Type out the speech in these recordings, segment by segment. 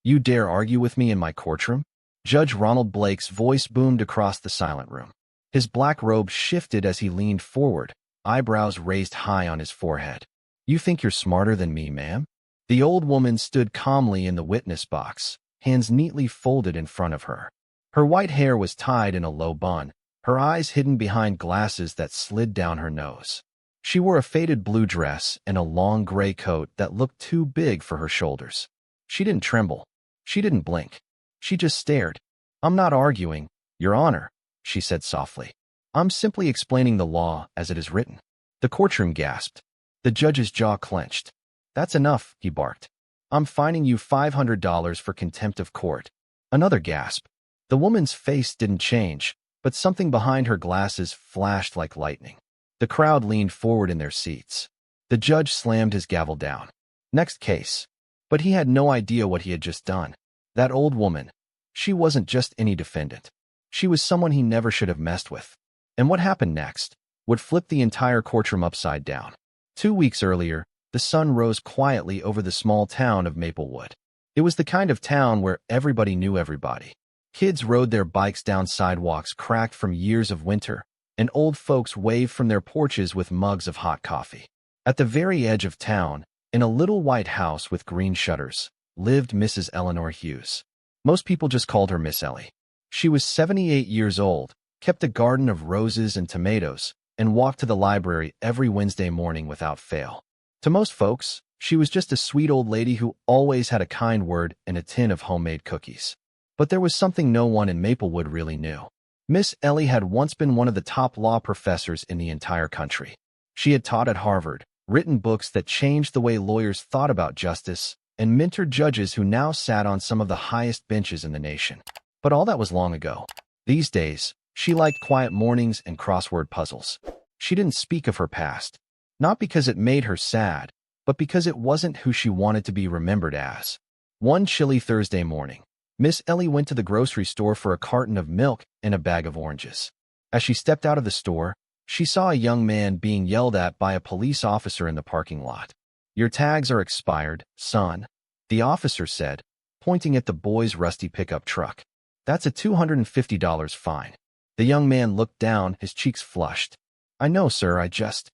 You dare argue with me in my courtroom? Judge Ronald Blake's voice boomed across the silent room. His black robe shifted as he leaned forward, eyebrows raised high on his forehead. You think you're smarter than me, ma'am? The old woman stood calmly in the witness box, hands neatly folded in front of her. Her white hair was tied in a low bun, her eyes hidden behind glasses that slid down her nose. She wore a faded blue dress and a long gray coat that looked too big for her shoulders. She didn't tremble. She didn't blink. She just stared. I'm not arguing, Your Honor, she said softly. I'm simply explaining the law as it is written. The courtroom gasped. The judge's jaw clenched. That's enough, he barked. I'm fining you $500 for contempt of court. Another gasp. The woman's face didn't change, but something behind her glasses flashed like lightning. The crowd leaned forward in their seats. The judge slammed his gavel down. Next case. But he had no idea what he had just done. That old woman. She wasn't just any defendant. She was someone he never should have messed with. And what happened next would flip the entire courtroom upside down. 2 weeks earlier, the sun rose quietly over the small town of Maplewood. It was the kind of town where everybody knew everybody. Kids rode their bikes down sidewalks cracked from years of winter, and old folks waved from their porches with mugs of hot coffee. At the very edge of town, in a little white house with green shutters, lived Mrs. Eleanor Hughes. Most people just called her Miss Ellie. She was 78 years old, kept a garden of roses and tomatoes, and walked to the library every Wednesday morning without fail. To most folks, she was just a sweet old lady who always had a kind word and a tin of homemade cookies. But there was something no one in Maplewood really knew. Miss Ellie had once been one of the top law professors in the entire country. She had taught at Harvard, written books that changed the way lawyers thought about justice, and mentored judges who now sat on some of the highest benches in the nation. But all that was long ago. These days, she liked quiet mornings and crossword puzzles. She didn't speak of her past, not because it made her sad, but because it wasn't who she wanted to be remembered as. One chilly Thursday morning, Miss Ellie went to the grocery store for a carton of milk and a bag of oranges. As she stepped out of the store, she saw a young man being yelled at by a police officer in the parking lot. Your tags are expired, son, the officer said, pointing at the boy's rusty pickup truck. That's a $250 fine. The young man looked down, his cheeks flushed. I know, sir, I just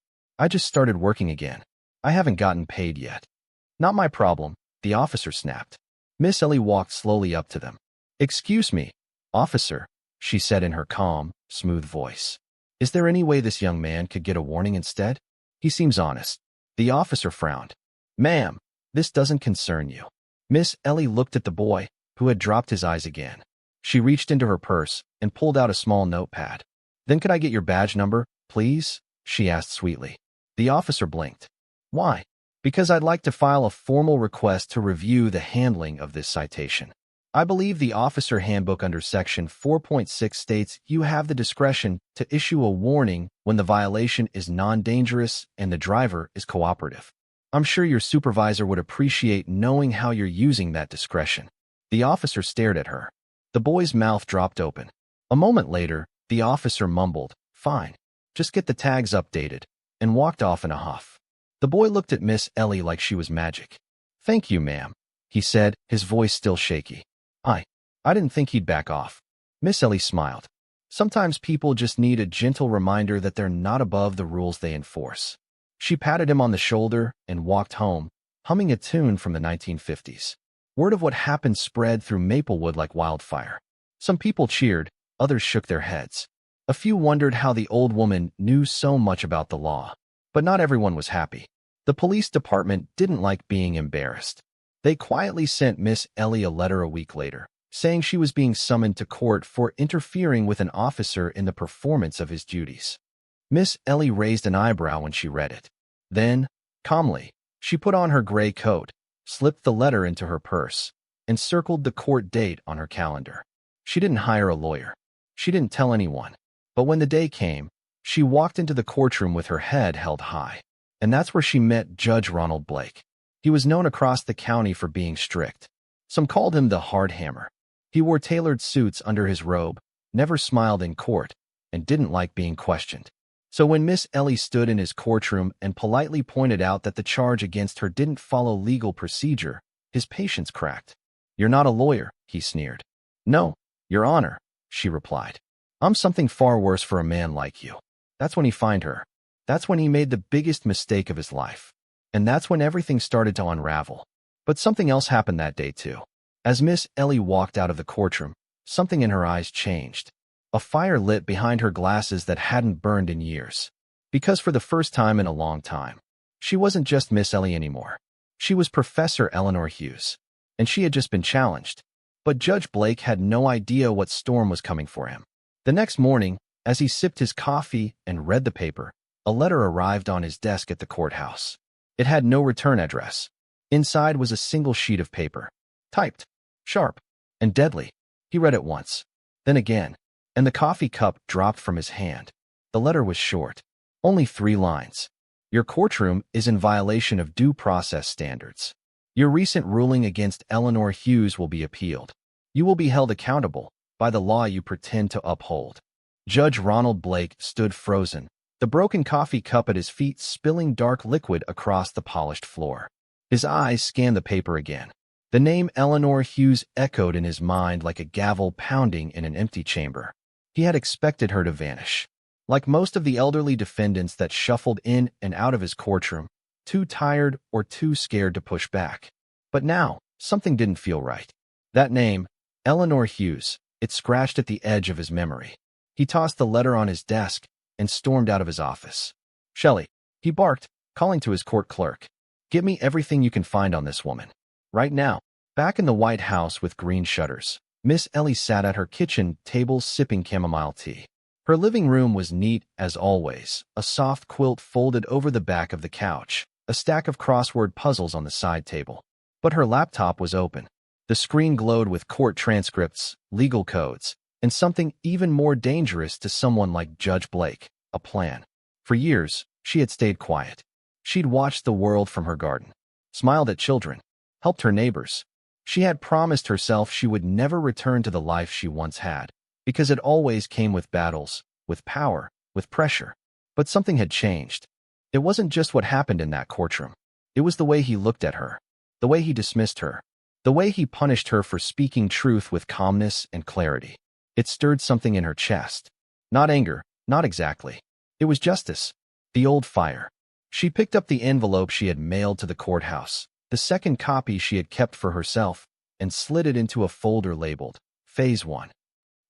started working again. I haven't gotten paid yet. Not my problem, the officer snapped. Miss Ellie walked slowly up to them. Excuse me, officer, she said in her calm, smooth voice. Is there any way this young man could get a warning instead? He seems honest. The officer frowned. Ma'am, this doesn't concern you. Miss Ellie looked at the boy, who had dropped his eyes again. She reached into her purse and pulled out a small notepad. Then could I get your badge number, please? She asked sweetly. The officer blinked. Why? Because I'd like to file a formal request to review the handling of this citation. I believe the Officer Handbook under Section 4.6 states you have the discretion to issue a warning when the violation is non-dangerous and the driver is cooperative. I'm sure your supervisor would appreciate knowing how you're using that discretion. The officer stared at her. The boy's mouth dropped open. A moment later, the officer mumbled, Fine, just get the tags updated, and walked off in a huff. The boy looked at Miss Ellie like she was magic. Thank you, ma'am, he said, his voice still shaky. I didn't think he'd back off. Miss Ellie smiled. Sometimes people just need a gentle reminder that they're not above the rules they enforce. She patted him on the shoulder and walked home, humming a tune from the 1950s. Word of what happened spread through Maplewood like wildfire. Some people cheered, others shook their heads. A few wondered how the old woman knew so much about the law. But not everyone was happy. The police department didn't like being embarrassed. They quietly sent Miss Ellie a letter a week later, saying she was being summoned to court for interfering with an officer in the performance of his duties. Miss Ellie raised an eyebrow when she read it. Then, calmly, she put on her gray coat, slipped the letter into her purse, and circled the court date on her calendar. She didn't hire a lawyer. She didn't tell anyone. But when the day came, she walked into the courtroom with her head held high. And that's where she met Judge Ronald Blake. He was known across the county for being strict. Some called him the Hard Hammer. He wore tailored suits under his robe, never smiled in court, and didn't like being questioned. So when Miss Ellie stood in his courtroom and politely pointed out that the charge against her didn't follow legal procedure, his patience cracked. You're not a lawyer, he sneered. No, Your Honor, she replied. I'm something far worse for a man like you. That's when he fined her. That's when he made the biggest mistake of his life. And that's when everything started to unravel. But something else happened that day too. As Miss Ellie walked out of the courtroom, something in her eyes changed. A fire lit behind her glasses that hadn't burned in years. Because for the first time in a long time, she wasn't just Miss Ellie anymore. She was Professor Eleanor Hughes. And she had just been challenged. But Judge Blake had no idea what storm was coming for him. The next morning, as he sipped his coffee and read the paper, a letter arrived on his desk at the courthouse. It had no return address. Inside was a single sheet of paper, typed, sharp, and deadly. He read it once, then again, and the coffee cup dropped from his hand. The letter was short, only 3 lines. Your courtroom is in violation of due process standards. Your recent ruling against Eleanor Hughes will be appealed. You will be held accountable by the law you pretend to uphold. Judge Ronald Blake stood frozen, the broken coffee cup at his feet spilling dark liquid across the polished floor. His eyes scanned the paper again. The name Eleanor Hughes echoed in his mind like a gavel pounding in an empty chamber. He had expected her to vanish. Like most of the elderly defendants that shuffled in and out of his courtroom, too tired or too scared to push back. But now, something didn't feel right. That name, Eleanor Hughes, it scratched at the edge of his memory. He tossed the letter on his desk and stormed out of his office. Shelley, he barked, calling to his court clerk. Give me everything you can find on this woman. Right now. Back in the White House with green shutters, Miss Ellie sat at her kitchen table sipping chamomile tea. Her living room was neat as always, a soft quilt folded over the back of the couch, a stack of crossword puzzles on the side table. But her laptop was open. The screen glowed with court transcripts, legal codes, and something even more dangerous to someone like Judge Blake, a plan. For years, she had stayed quiet. She'd watched the world from her garden, smiled at children, helped her neighbors. She had promised herself she would never return to the life she once had, because it always came with battles, with power, with pressure. But something had changed. It wasn't just what happened in that courtroom. It was the way he looked at her, the way he dismissed her, the way he punished her for speaking truth with calmness and clarity. It stirred something in her chest. Not anger, not exactly. It was justice, the old fire. She picked up the envelope she had mailed to the courthouse, the second copy she had kept for herself, and slid it into a folder labeled Phase 1.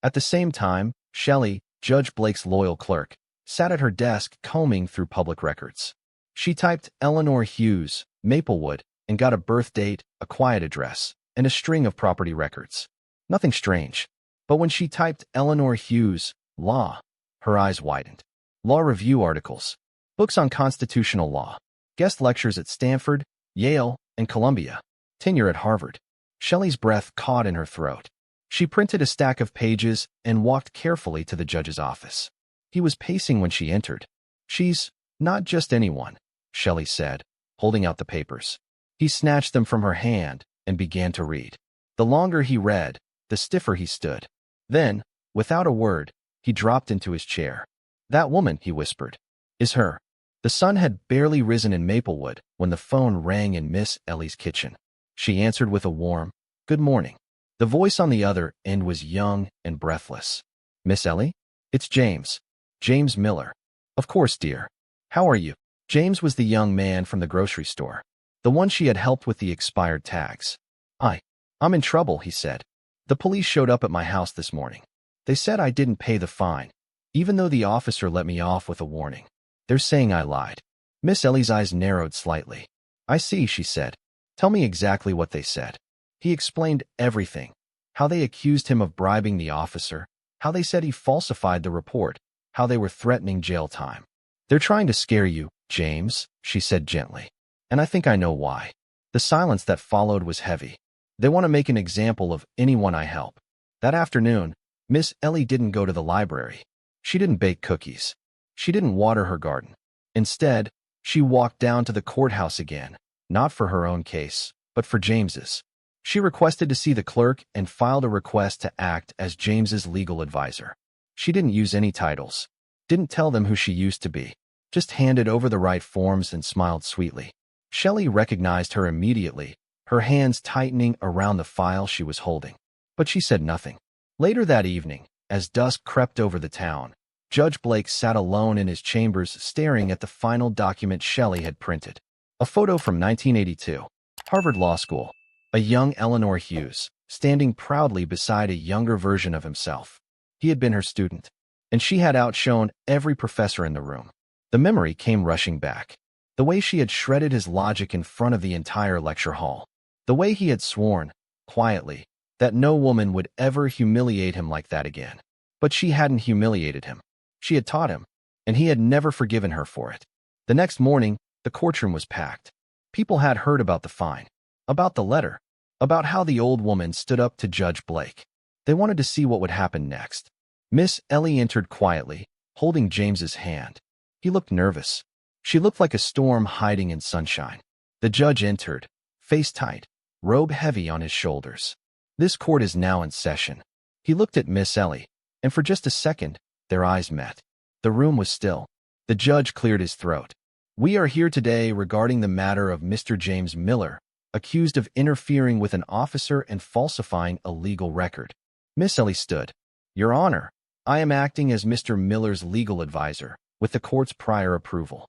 At the same time, Shelley, Judge Blake's loyal clerk, sat at her desk combing through public records. She typed Eleanor Hughes, Maplewood, and got a birth date, a quiet address, and a string of property records. Nothing strange. But when she typed Eleanor Hughes, law, her eyes widened. Law review articles, books on constitutional law, guest lectures at Stanford, Yale, and Columbia, tenure at Harvard. Shelley's breath caught in her throat. She printed a stack of pages and walked carefully to the judge's office. He was pacing when she entered. She's not just anyone, Shelley said, holding out the papers. He snatched them from her hand and began to read. The longer he read, the stiffer he stood. Then, without a word, he dropped into his chair. That woman, he whispered, is her. The sun had barely risen in Maplewood when the phone rang in Miss Ellie's kitchen. She answered with a warm, "Good morning." The voice on the other end was young and breathless. "Miss Ellie? It's James. James Miller." "Of course, dear. How are you?" James was the young man from the grocery store, the one she had helped with the expired tags. I'm in trouble," he said. "The police showed up at my house this morning. They said I didn't pay the fine, even though the officer let me off with a warning. They're saying I lied." Miss Ellie's eyes narrowed slightly. "I see," she said. "Tell me exactly what they said." He explained everything. How they accused him of bribing the officer, how they said he falsified the report, how they were threatening jail time. "They're trying to scare you, James," she said gently. "And I think I know why." The silence that followed was heavy. "They want to make an example of anyone I help." That afternoon, Miss Ellie didn't go to the library. She didn't bake cookies. She didn't water her garden. Instead, she walked down to the courthouse again, not for her own case, but for James's. She requested to see the clerk and filed a request to act as James's legal advisor. She didn't use any titles, didn't tell them who she used to be, just handed over the right forms and smiled sweetly. Shelley recognized her immediately, her hands tightening around the file she was holding. But she said nothing. Later that evening, as dusk crept over the town, Judge Blake sat alone in his chambers staring at the final document Shelley had printed. A photo from 1982, Harvard Law School, a young Eleanor Hughes, standing proudly beside a younger version of himself. He had been her student, and she had outshone every professor in the room. The memory came rushing back. The way she had shredded his logic in front of the entire lecture hall. The way he had sworn, quietly, that no woman would ever humiliate him like that again. But she hadn't humiliated him. She had taught him, and he had never forgiven her for it. The next morning, the courtroom was packed. People had heard about the fine, about the letter, about how the old woman stood up to Judge Blake. They wanted to see what would happen next. Miss Ellie entered quietly, holding James's hand. He looked nervous. She looked like a storm hiding in sunshine. The judge entered, face tight, robe heavy on his shoulders. This court is now in session. He looked at Miss Ellie, and for just a second, their eyes met. The room was still. The judge cleared his throat. We are here today regarding the matter of Mr. James Miller, accused of interfering with an officer and falsifying a legal record. Miss Ellie stood. Your Honor, I am acting as Mr. Miller's legal advisor, with the court's prior approval.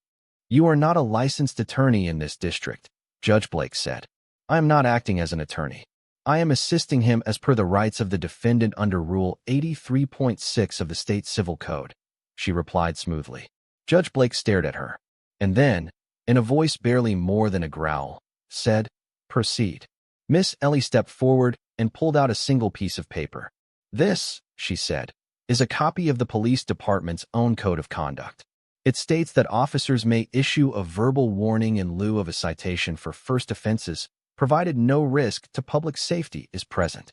You are not a licensed attorney in this district, Judge Blake said. I am not acting as an attorney. I am assisting him as per the rights of the defendant under Rule 83.6 of the State Civil Code, she replied smoothly. Judge Blake stared at her, and then, in a voice barely more than a growl, said, Proceed. Miss Ellie stepped forward and pulled out a single piece of paper. This, she said, is a copy of the police department's own code of conduct. It states that officers may issue a verbal warning in lieu of a citation for first offenses, provided no risk to public safety is present.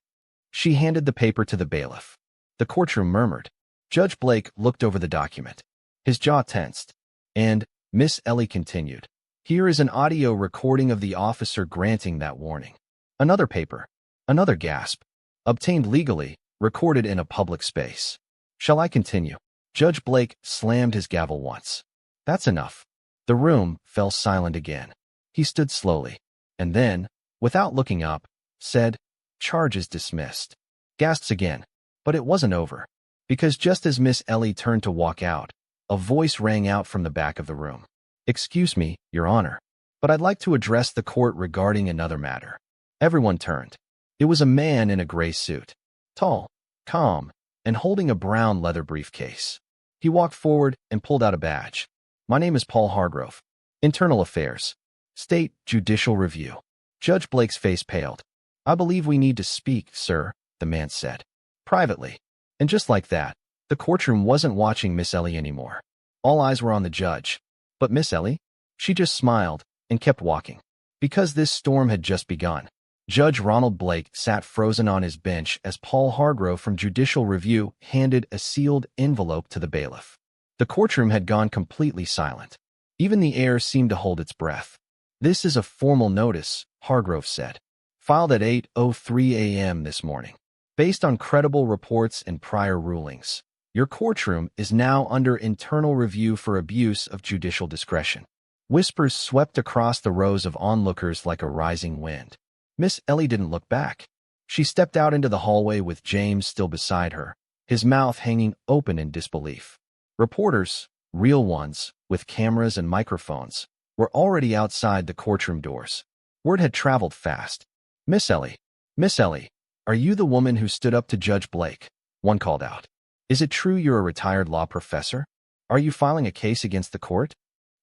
She handed the paper to the bailiff. The courtroom murmured. Judge Blake looked over the document. His jaw tensed, and Miss Ellie continued. Here is an audio recording of the officer granting that warning. Another paper, another gasp, obtained legally, recorded in a public space. Shall I continue? Judge Blake slammed his gavel once. That's enough. The room fell silent again. He stood slowly, and then, without looking up, said, Charges dismissed. Gasps again, but it wasn't over, because just as Miss Ellie turned to walk out, a voice rang out from the back of the room. Excuse me, Your Honor, but I'd like to address the court regarding another matter. Everyone turned. It was a man in a gray suit, tall, calm, and holding a brown leather briefcase. He walked forward and pulled out a badge. My name is Paul Hargrove. Internal Affairs. State Judicial Review. Judge Blake's face paled. I believe we need to speak, sir, the man said. Privately. And just like that, the courtroom wasn't watching Miss Ellie anymore. All eyes were on the judge. But Miss Ellie? She just smiled and kept walking. Because this storm had just begun. Judge Ronald Blake sat frozen on his bench as Paul Hargrove from Judicial Review handed a sealed envelope to the bailiff. The courtroom had gone completely silent. Even the air seemed to hold its breath. This is a formal notice, Hargrove said. Filed at 8:03 a.m. this morning. Based on credible reports and prior rulings, your courtroom is now under internal review for abuse of judicial discretion. Whispers swept across the rows of onlookers like a rising wind. Miss Ellie didn't look back. She stepped out into the hallway with James still beside her, his mouth hanging open in disbelief. Reporters, real ones, with cameras and microphones, were already outside the courtroom doors. Word had traveled fast. Miss Ellie, are you the woman who stood up to Judge Blake? One called out. Is it true you're a retired law professor? Are you filing a case against the court?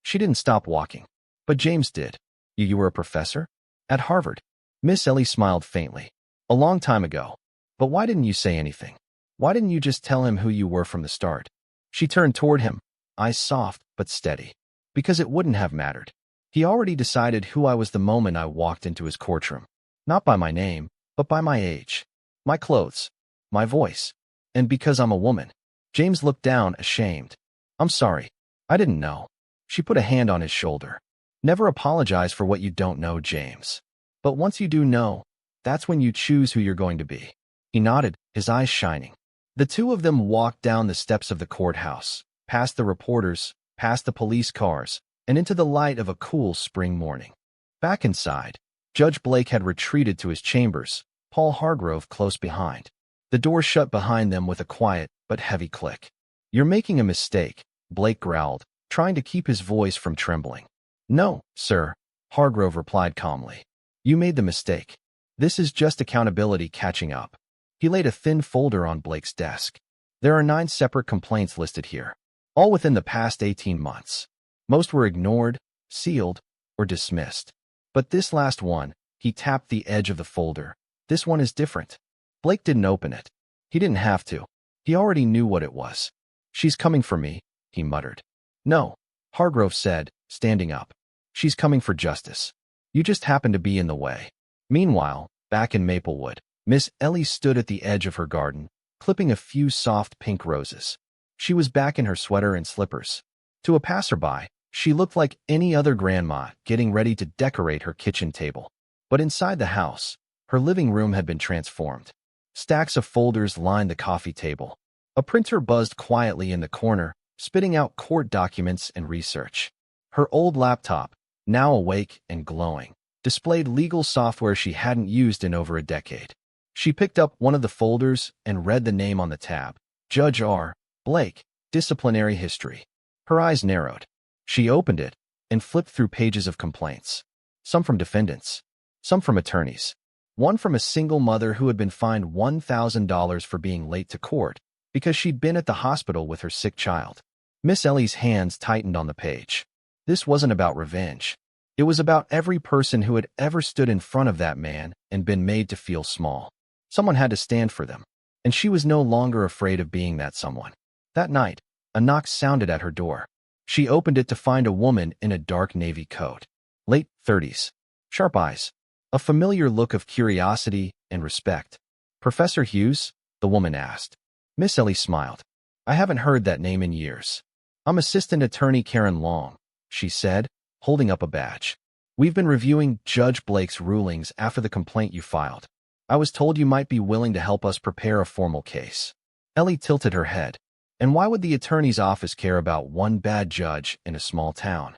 She didn't stop walking. But James did. You were a professor? At Harvard. Miss Ellie smiled faintly. A long time ago. But why didn't you say anything? Why didn't you just tell him who you were from the start? She turned toward him, eyes soft but steady. Because it wouldn't have mattered. He already decided who I was the moment I walked into his courtroom. Not by my name, but by my age, my clothes, my voice. And because I'm a woman. James looked down, ashamed. I'm sorry. I didn't know. She put a hand on his shoulder. Never apologize for what you don't know, James. But once you do know, that's when you choose who you're going to be. He nodded, his eyes shining. The two of them walked down the steps of the courthouse, past the reporters, past the police cars, and into the light of a cool spring morning. Back inside, Judge Blake had retreated to his chambers, Paul Hargrove close behind. The door shut behind them with a quiet but heavy click. "You're making a mistake," Blake growled, trying to keep his voice from trembling. "No, sir," Hargrove replied calmly. "You made the mistake. This is just accountability catching up." He laid a thin folder on Blake's desk. "There are 9 separate complaints listed here, all within the past 18 months. Most were ignored, sealed, or dismissed. But this last one," he tapped the edge of the folder, "this one is different." Blake didn't open it. He didn't have to. He already knew what it was. "She's coming for me," he muttered. "No," Hargrove said, standing up. "She's coming for justice. You just happen to be in the way." Meanwhile, back in Maplewood, Miss Ellie stood at the edge of her garden, clipping a few soft pink roses. She was back in her sweater and slippers. To a passerby, she looked like any other grandma getting ready to decorate her kitchen table. But inside the house, her living room had been transformed. Stacks of folders lined the coffee table. A printer buzzed quietly in the corner, spitting out court documents and research. Her old laptop, now awake and glowing, displayed legal software she hadn't used in over a decade. She picked up one of the folders and read the name on the tab, Judge R. Blake, Disciplinary History. Her eyes narrowed. She opened it and flipped through pages of complaints. Some from defendants, some from attorneys. One from a single mother who had been fined $1,000 for being late to court because she'd been at the hospital with her sick child. Miss Ellie's hands tightened on the page. This wasn't about revenge. It was about every person who had ever stood in front of that man and been made to feel small. Someone had to stand for them, and she was no longer afraid of being that someone. That night, a knock sounded at her door. She opened it to find a woman in a dark navy coat. Late 30s. Sharp eyes. A familiar look of curiosity and respect. "Professor Hughes?" the woman asked. Miss Ellie smiled. "I haven't heard that name in years." "I'm Assistant Attorney Karen Long," she said, holding up a badge. "We've been reviewing Judge Blake's rulings after the complaint you filed. I was told you might be willing to help us prepare a formal case." Ellie tilted her head. "And why would the attorney's office care about one bad judge in a small town?"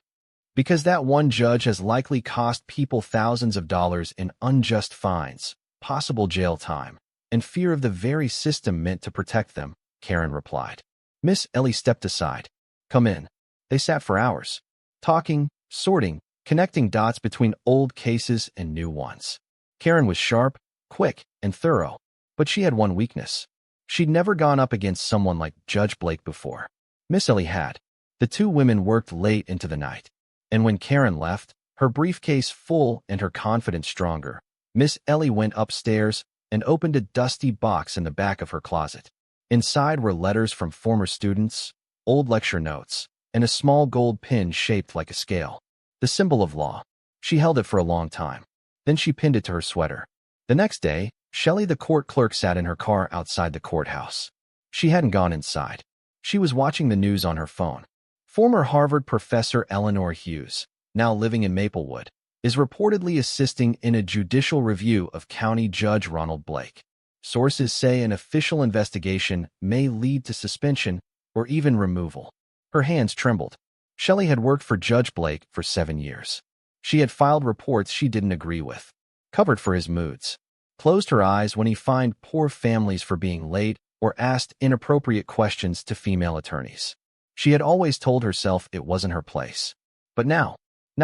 "Because that one judge has likely cost people thousands of dollars in unjust fines, possible jail time, and fear of the very system meant to protect them," Karen replied. Miss Ellie stepped aside. "Come in." They sat for hours, talking, sorting, connecting dots between old cases and new ones. Karen was sharp, quick, and thorough, but she had one weakness. She'd never gone up against someone like Judge Blake before. Miss Ellie had. The two women worked late into the night, and when Karen left, her briefcase full and her confidence stronger, Miss Ellie went upstairs and opened a dusty box in the back of her closet. Inside were letters from former students, old lecture notes, and a small gold pin shaped like a scale, the symbol of law. She held it for a long time. Then she pinned it to her sweater. The next day, Shelley the court clerk sat in her car outside the courthouse. She hadn't gone inside. She was watching the news on her phone. Former Harvard professor Eleanor Hughes, now living in Maplewood, is reportedly assisting in a judicial review of County Judge Ronald Blake. Sources say an official investigation may lead to suspension or even removal. Her hands trembled. Shelley had worked for Judge Blake for 7 years. She had filed reports she didn't agree with, covered for his moods, closed her eyes when he fined poor families for being late or asked inappropriate questions to female attorneys. She had always told herself it wasn't her place. But now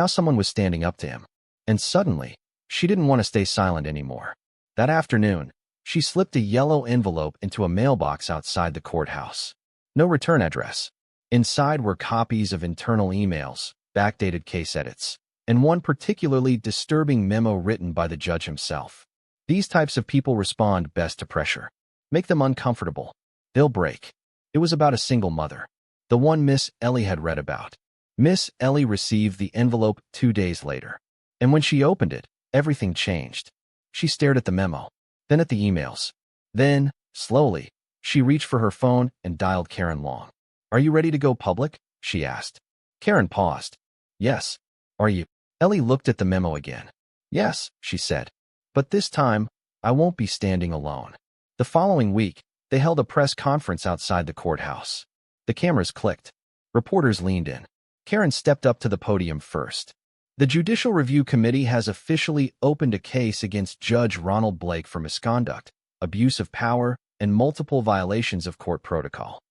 someone was standing up to him. And suddenly, she didn't want to stay silent anymore. That afternoon, she slipped a yellow envelope into a mailbox outside the courthouse. No return address. Inside were copies of internal emails, backdated case edits, and one particularly disturbing memo written by the judge himself. These types of people respond best to pressure. Make them uncomfortable. They'll break. It was about a single mother, the one Miss Ellie had read about. Miss Ellie received the envelope 2 days later, and when she opened it, everything changed. She stared at the memo, then at the emails. Then, slowly, she reached for her phone and dialed Karen Long. "Are you ready to go public?" she asked. Karen paused. "Yes. Are you?" Ellie looked at the memo again. "Yes," she said. "But this time, I won't be standing alone." The following week, they held a press conference outside the courthouse. The cameras clicked. Reporters leaned in. Karen stepped up to the podium first. The Judicial Review Committee has officially opened a case against Judge Ronald Blake for misconduct, abuse of power, and multiple violations of court protocol.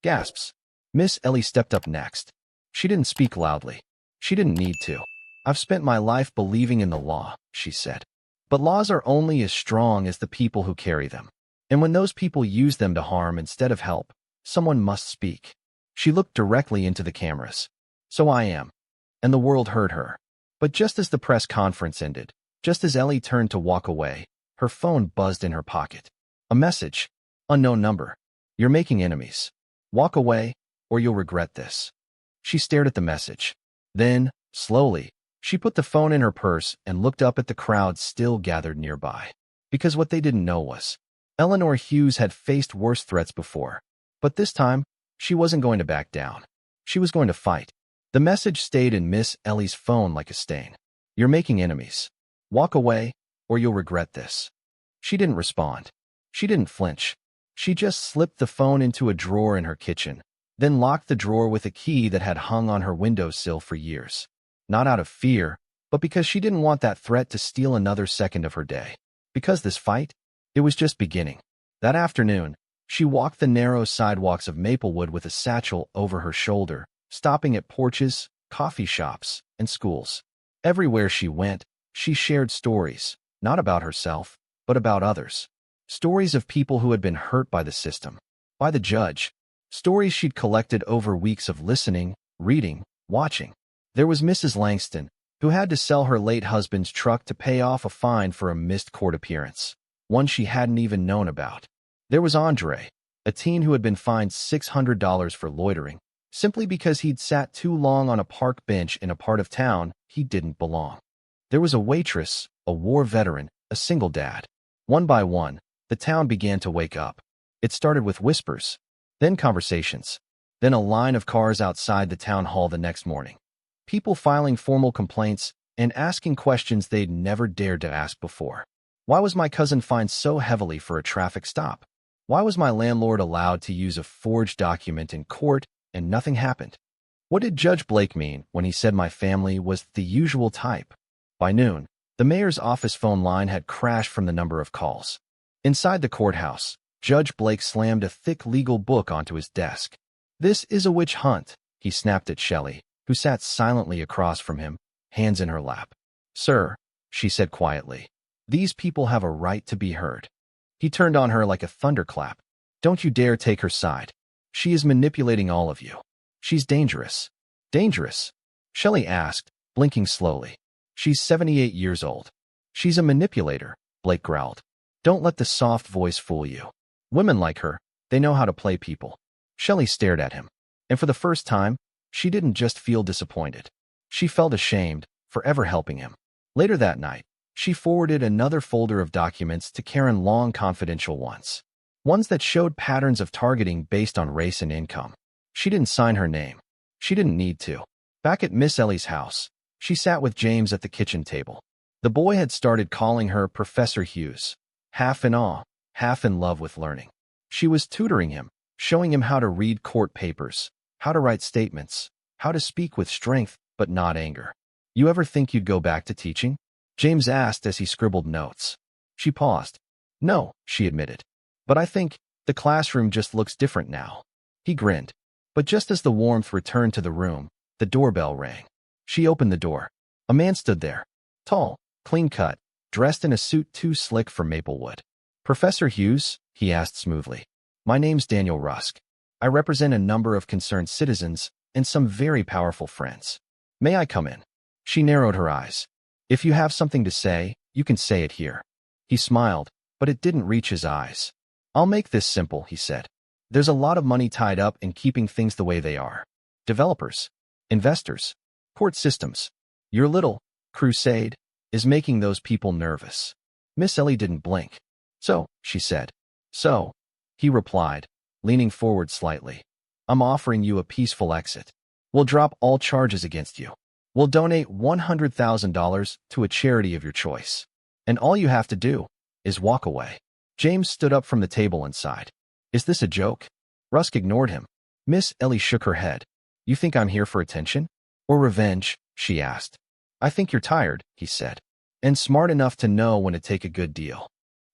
Gasps. Miss Ellie stepped up next. She didn't speak loudly. She didn't need to. I've spent my life believing in the law, she said. But laws are only as strong as the people who carry them. And when those people use them to harm instead of help, someone must speak. She looked directly into the cameras. So I am. And the world heard her. But just as the press conference ended, just as Ellie turned to walk away, her phone buzzed in her pocket. A message. Unknown number. You're making enemies. Walk away, or you'll regret this. She stared at the message. Then, slowly, she put the phone in her purse and looked up at the crowd still gathered nearby. Because what they didn't know was, Eleanor Hughes had faced worse threats before. But this time, she wasn't going to back down. She was going to fight. The message stayed in Miss Ellie's phone like a stain. You're making enemies. Walk away, or you'll regret this. She didn't respond. She didn't flinch. She just slipped the phone into a drawer in her kitchen, then locked the drawer with a key that had hung on her windowsill for years. Not out of fear, but because she didn't want that threat to steal another second of her day. Because this fight, it was just beginning. That afternoon, she walked the narrow sidewalks of Maplewood with a satchel over her shoulder, stopping at porches, coffee shops, and schools. Everywhere she went, she shared stories, not about herself, but about others. Stories of people who had been hurt by the system, by the judge. Stories she'd collected over weeks of listening, reading, watching. There was Mrs. Langston, who had to sell her late husband's truck to pay off a fine for a missed court appearance, one she hadn't even known about. There was Andre, a teen who had been fined $600 for loitering, simply because he'd sat too long on a park bench in a part of town he didn't belong. There was a waitress, a war veteran, a single dad. One by one, the town began to wake up. It started with whispers, then conversations, then a line of cars outside the town hall the next morning. People filing formal complaints and asking questions they'd never dared to ask before. Why was my cousin fined so heavily for a traffic stop? Why was my landlord allowed to use a forged document in court and nothing happened? What did Judge Blake mean when he said my family was the usual type? By noon, the mayor's office phone line had crashed from the number of calls. Inside the courthouse, Judge Blake slammed a thick legal book onto his desk. This is a witch hunt, he snapped at Shelley, who sat silently across from him, hands in her lap. Sir, she said quietly, these people have a right to be heard. He turned on her like a thunderclap. Don't you dare take her side. She is manipulating all of you. She's dangerous. Dangerous? Shelley asked, blinking slowly. She's 78 years old. She's a manipulator, Blake growled. Don't let the soft voice fool you. Women like her, they know how to play people. Shelley stared at him, and for the first time, she didn't just feel disappointed. She felt ashamed for ever helping him. Later that night, she forwarded another folder of documents to Karen Long, confidential ones. Ones that showed patterns of targeting based on race and income. She didn't sign her name. She didn't need to. Back at Miss Ellie's house, she sat with James at the kitchen table. The boy had started calling her Professor Hughes, half in awe, half in love with learning. She was tutoring him, showing him how to read court papers, how to write statements, how to speak with strength but not anger. You ever think you'd go back to teaching? James asked as he scribbled notes. She paused. No, she admitted. But I think the classroom just looks different now. He grinned. But just as the warmth returned to the room, the doorbell rang. She opened the door. A man stood there. Tall, clean-cut, dressed in a suit too slick for Maplewood. Professor Hughes? He asked smoothly. My name's Daniel Rusk. I represent a number of concerned citizens and some very powerful friends. May I come in? She narrowed her eyes. If you have something to say, you can say it here. He smiled, but it didn't reach his eyes. I'll make this simple, he said. There's a lot of money tied up in keeping things the way they are. Developers, investors, court systems. Your little crusade is making those people nervous. Miss Ellie didn't blink. So, she said. So, he replied, leaning forward slightly. I'm offering you a peaceful exit. We'll drop all charges against you. We'll donate $100,000 to a charity of your choice. And all you have to do is walk away. James stood up from the table and sighed. Is this a joke? Rusk ignored him. Miss Ellie shook her head. You think I'm here for attention? Or revenge? She asked. I think you're tired, he said, and smart enough to know when to take a good deal.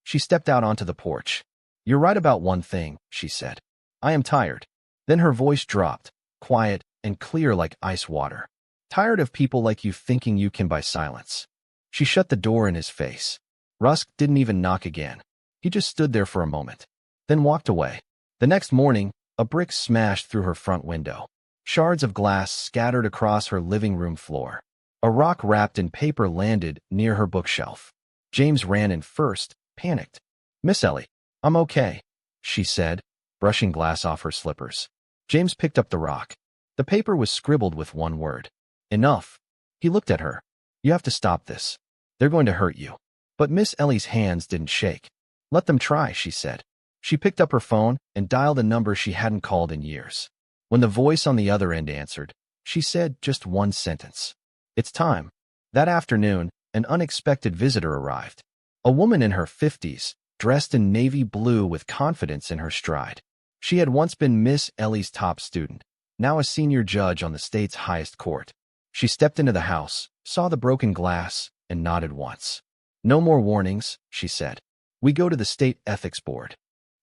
She stepped out onto the porch. You're right about one thing, she said. I am tired. Then her voice dropped, quiet and clear like ice water. Tired of people like you thinking you can buy silence. She shut the door in his face. Rusk didn't even knock again. He just stood there for a moment, then walked away. The next morning, a brick smashed through her front window. Shards of glass scattered across her living room floor. A rock wrapped in paper landed near her bookshelf. James ran in first, panicked. Miss Ellie, I'm okay, she said, brushing glass off her slippers. James picked up the rock. The paper was scribbled with one word. Enough. He looked at her. You have to stop this. They're going to hurt you. But Miss Ellie's hands didn't shake. Let them try, she said. She picked up her phone and dialed a number she hadn't called in years. When the voice on the other end answered, she said just one sentence. It's time. That afternoon, an unexpected visitor arrived. A woman in her 50s, dressed in navy blue with confidence in her stride. She had once been Miss Ellie's top student, now a senior judge on the state's highest court. She stepped into the house, saw the broken glass, and nodded once. No more warnings, she said. We go to the state ethics board.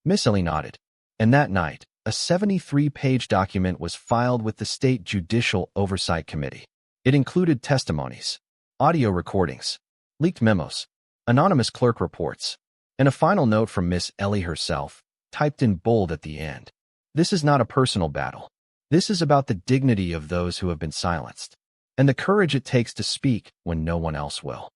Miss Ellie nodded. And that night, a 73-page document was filed with the State Judicial Oversight Committee. It included testimonies, audio recordings, leaked memos, anonymous clerk reports, and a final note from Miss Ellie herself, typed in bold at the end. This is not a personal battle. This is about the dignity of those who have been silenced, and the courage it takes to speak when no one else will.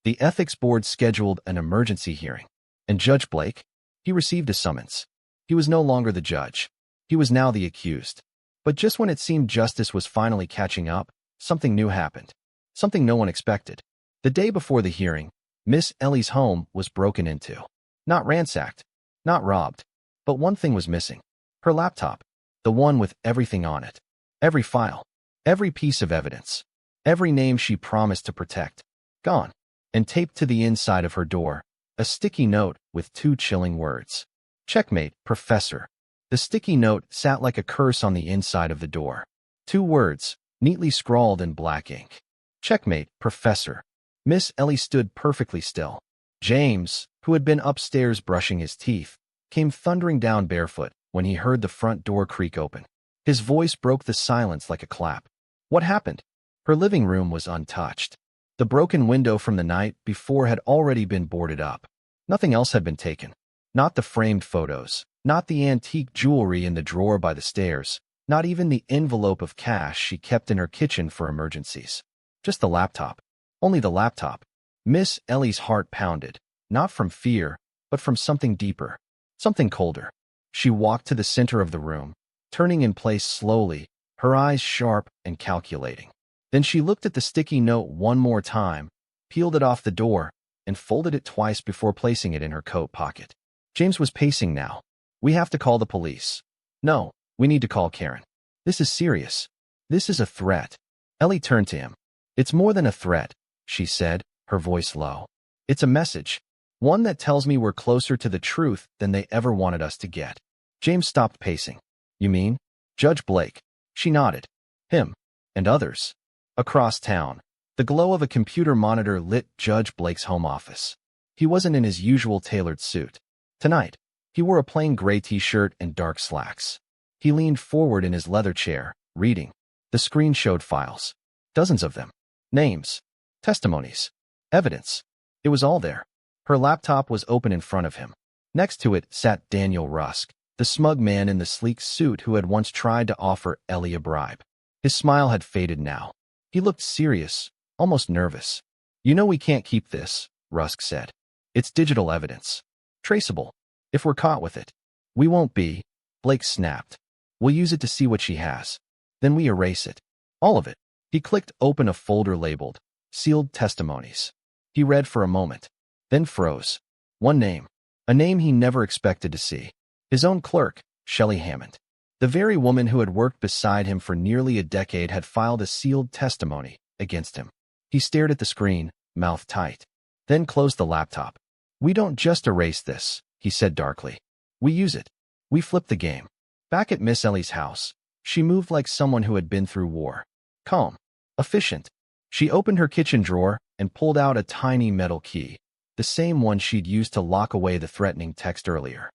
The ethics board scheduled an emergency hearing, and Judge Blake, he received a summons. He was no longer the judge. He was now the accused. But just when it seemed justice was finally catching up, something new happened. Something no one expected. The day before the hearing, Miss Ellie's home was broken into. Not ransacked, not robbed, but one thing was missing. Her laptop, the one with everything on it. Every file, every piece of evidence, every name she promised to protect. Gone. And taped to the inside of her door, a sticky note with two chilling words. Checkmate, Professor. The sticky note sat like a curse on the inside of the door. Two words, neatly scrawled in black ink. Checkmate, Professor. Miss Ellie stood perfectly still. James, who had been upstairs brushing his teeth, came thundering down barefoot when he heard the front door creak open. His voice broke the silence like a clap. What happened? Her living room was untouched. The broken window from the night before had already been boarded up. Nothing else had been taken. Not the framed photos, not the antique jewelry in the drawer by the stairs, not even the envelope of cash she kept in her kitchen for emergencies. Just the laptop. Only the laptop. Miss Ellie's heart pounded, not from fear, but from something deeper, something colder. She walked to the center of the room, turning in place slowly, her eyes sharp and calculating. Then she looked at the sticky note one more time, peeled it off the door, and folded it twice before placing it in her coat pocket. James was pacing now. We have to call the police. No, we need to call Karen. This is serious. This is a threat. Ellie turned to him. It's more than a threat, she said, her voice low. It's a message. One that tells me we're closer to the truth than they ever wanted us to get. James stopped pacing. You mean? Judge Blake. She nodded. Him. And others. Across town, the glow of a computer monitor lit Judge Blake's home office. He wasn't in his usual tailored suit. Tonight, he wore a plain gray t-shirt and dark slacks. He leaned forward in his leather chair, reading. The screen showed files. Dozens of them. Names. Testimonies. Evidence. It was all there. Her laptop was open in front of him. Next to it sat Daniel Rusk, the smug man in the sleek suit who had once tried to offer Ellie a bribe. His smile had faded now. He looked serious, almost nervous. You know we can't keep this, Rusk said. It's digital evidence. Traceable. If we're caught with it. We won't be, Blake snapped. We'll use it to see what she has. Then we erase it. All of it. He clicked open a folder labeled Sealed Testimonies. He read for a moment, then froze. One name. A name he never expected to see. His own clerk, Shelley Hammond. The very woman who had worked beside him for nearly a decade had filed a sealed testimony against him. He stared at the screen, mouth tight, then closed the laptop. We don't just erase this, he said darkly. We use it. We flip the game. Back at Miss Ellie's house, she moved like someone who had been through war. Calm. Efficient. She opened her kitchen drawer and pulled out a tiny metal key, the same one she'd used to lock away the threatening text earlier.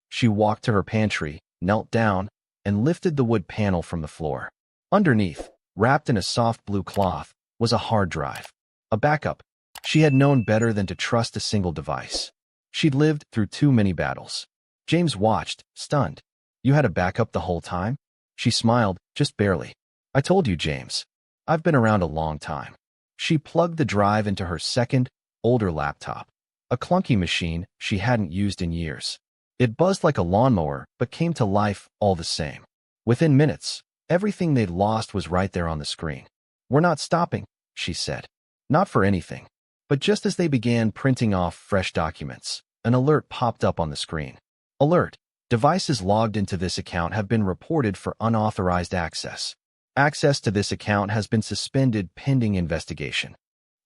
She walked to her pantry, knelt down, and lifted the wood panel from the floor. Underneath, wrapped in a soft blue cloth, was a hard drive. A backup. She had known better than to trust a single device. She'd lived through too many battles. James watched, stunned. You had a backup the whole time? She smiled, just barely. I told you, James. I've been around a long time. She plugged the drive into her second, older laptop. A clunky machine she hadn't used in years. It buzzed like a lawnmower, but came to life all the same. Within minutes, everything they'd lost was right there on the screen. We're not stopping, she said. Not for anything. But just as they began printing off fresh documents, an alert popped up on the screen. Alert. Devices logged into this account have been reported for unauthorized access. Access to this account has been suspended pending investigation.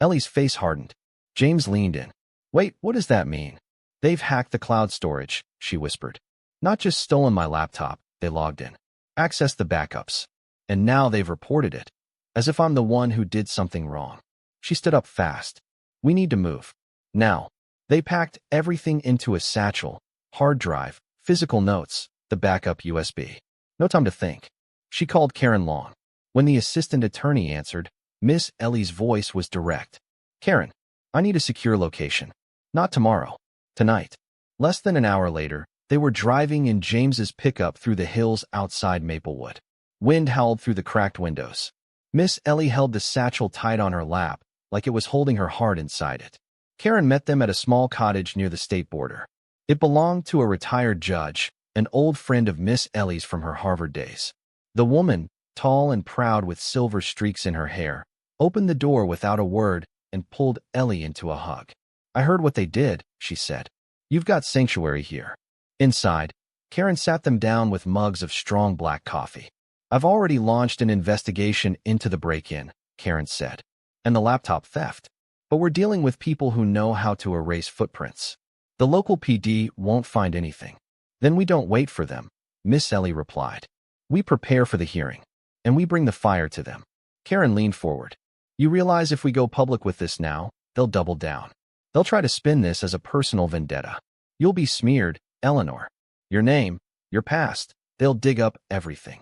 Ellie's face hardened. James leaned in. Wait, what does that mean? They've hacked the cloud storage, she whispered. Not just stolen my laptop, they logged in. Accessed the backups. And now they've reported it. As if I'm the one who did something wrong. She stood up fast. We need to move. Now. They packed everything into a satchel, hard drive, physical notes, the backup USB. No time to think. She called Karen Long. When the assistant attorney answered, Miss Ellie's voice was direct. Karen, I need a secure location. Not tomorrow. Tonight. Less than an hour later, they were driving in James's pickup through the hills outside Maplewood. Wind howled through the cracked windows. Miss Ellie held the satchel tight on her lap, like it was holding her heart inside it. Karen met them at a small cottage near the state border. It belonged to a retired judge, an old friend of Miss Ellie's from her Harvard days. The woman, tall and proud with silver streaks in her hair, opened the door without a word and pulled Ellie into a hug. I heard what they did, she said. You've got sanctuary here. Inside, Karen sat them down with mugs of strong black coffee. I've already launched an investigation into the break-in, Karen said, and the laptop theft. But we're dealing with people who know how to erase footprints. The local PD won't find anything. Then we don't wait for them, Miss Ellie replied. We prepare for the hearing, and we bring the fire to them. Karen leaned forward. You realize if we go public with this now, they'll double down. They'll try to spin this as a personal vendetta. You'll be smeared, Eleanor. Your name, your past, they'll dig up everything.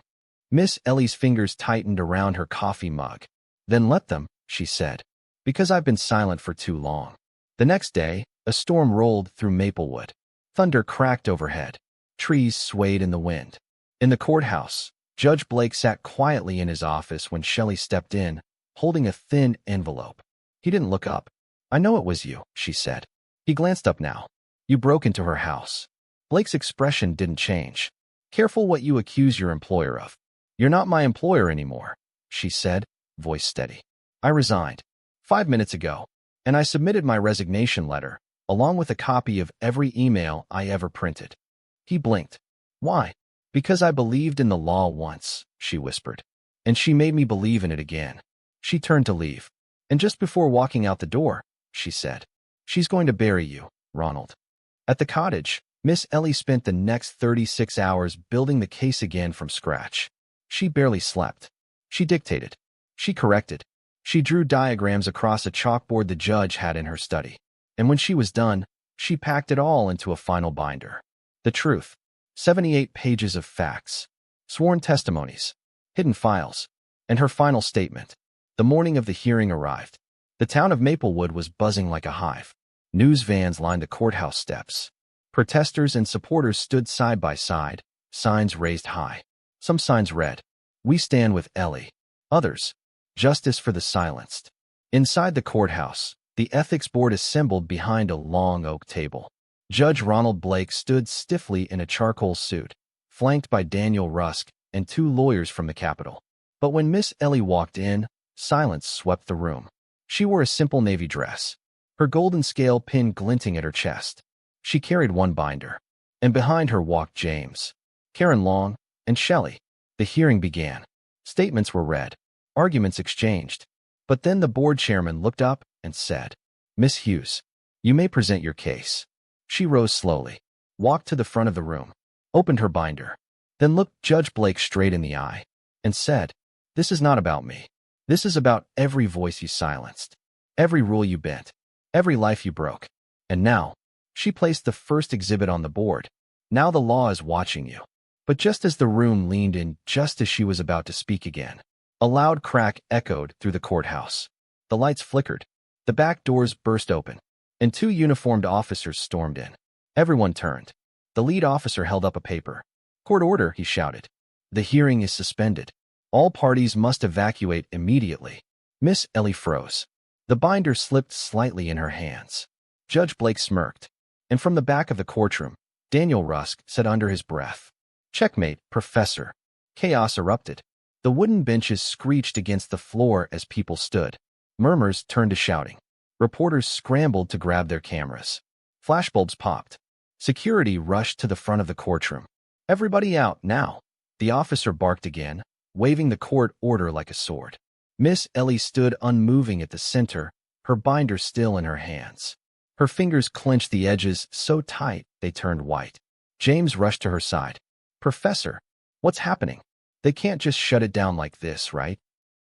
Miss Ellie's fingers tightened around her coffee mug. Then let them, she said, because I've been silent for too long. The next day, a storm rolled through Maplewood. Thunder cracked overhead. Trees swayed in the wind. In the courthouse, Judge Blake sat quietly in his office when Shelley stepped in, holding a thin envelope. He didn't look up. I know it was you, she said. He glanced up now. You broke into her house. Blake's expression didn't change. Careful what you accuse your employer of. You're not my employer anymore, she said, voice steady. I resigned 5 minutes ago, and I submitted my resignation letter, along with a copy of every email I ever printed. He blinked. Why? Because I believed in the law once, she whispered. And she made me believe in it again. She turned to leave. And just before walking out the door, she said, she's going to bury you, Ronald. At the cottage, Miss Ellie spent the next 36 hours building the case again from scratch. She barely slept. She dictated. She corrected. She drew diagrams across a chalkboard the judge had in her study. And when she was done, she packed it all into a final binder. The truth. 78 pages of facts. Sworn testimonies. Hidden files. And her final statement. The morning of the hearing arrived. The town of Maplewood was buzzing like a hive. News vans lined the courthouse steps. Protesters and supporters stood side by side, signs raised high. Some signs read, "We stand with Ellie." Others, "Justice for the silenced." Inside the courthouse, the ethics board assembled behind a long oak table. Judge Ronald Blake stood stiffly in a charcoal suit, flanked by Daniel Rusk and 2 lawyers from the Capitol. But when Miss Ellie walked in, silence swept the room. She wore a simple navy dress, her golden scale pin glinting at her chest. She carried one binder, and behind her walked James, Karen Long, and Shelley. The hearing began. Statements were read, arguments exchanged. But then the board chairman looked up and said, "Miss Hughes, you may present your case." She rose slowly, walked to the front of the room, opened her binder, then looked Judge Blake straight in the eye, and said, "This is not about me. This is about every voice you silenced, every rule you bent, every life you broke. And now, she placed the first exhibit on the board. Now the law is watching you. But just as the room leaned in, just as she was about to speak again, a loud crack echoed through the courthouse. The lights flickered. The back doors burst open, and two uniformed officers stormed in. Everyone turned. The lead officer held up a paper. "Court order," he shouted. "The hearing is suspended. All parties must evacuate immediately." Miss Ellie froze. The binder slipped slightly in her hands. Judge Blake smirked, and from the back of the courtroom, Daniel Rusk said under his breath, "Checkmate, Professor." Chaos erupted. The wooden benches screeched against the floor as people stood. Murmurs turned to shouting. Reporters scrambled to grab their cameras. Flashbulbs popped. Security rushed to the front of the courtroom. "Everybody out, now!" The officer barked again, waving the court order like a sword. Miss Ellie stood unmoving at the center, her binder still in her hands. Her fingers clenched the edges so tight they turned white. James rushed to her side. "Professor, what's happening? They can't just shut it down like this, right?"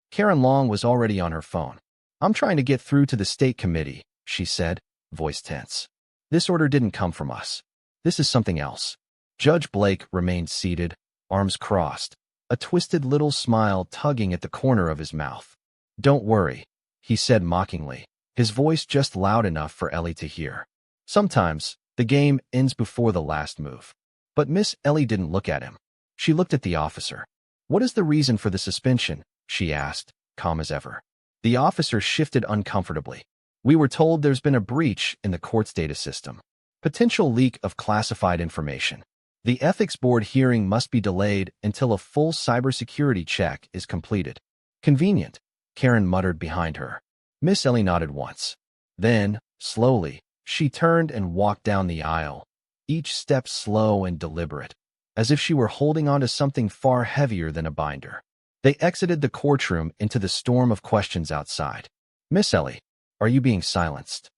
Karen Long was already on her phone. "I'm trying to get through to the state committee," she said, voice tense. "This order didn't come from us. This is something else." Judge Blake remained seated, arms crossed, a twisted little smile tugging at the corner of his mouth. "Don't worry," he said mockingly, his voice just loud enough for Ellie to hear. "Sometimes, the game ends before the last move." But Miss Ellie didn't look at him. She looked at the officer. "What is the reason for the suspension?" she asked, calm as ever. The officer shifted uncomfortably. "We were told there's been a breach in the court's data system. Potential leak of classified information. The ethics board hearing must be delayed until a full cybersecurity check is completed." "Convenient," Karen muttered behind her. Miss Ellie nodded once. Then, slowly, she turned and walked down the aisle, each step slow and deliberate, as if she were holding on to something far heavier than a binder. They exited the courtroom into the storm of questions outside. "Miss Ellie, are you being silenced?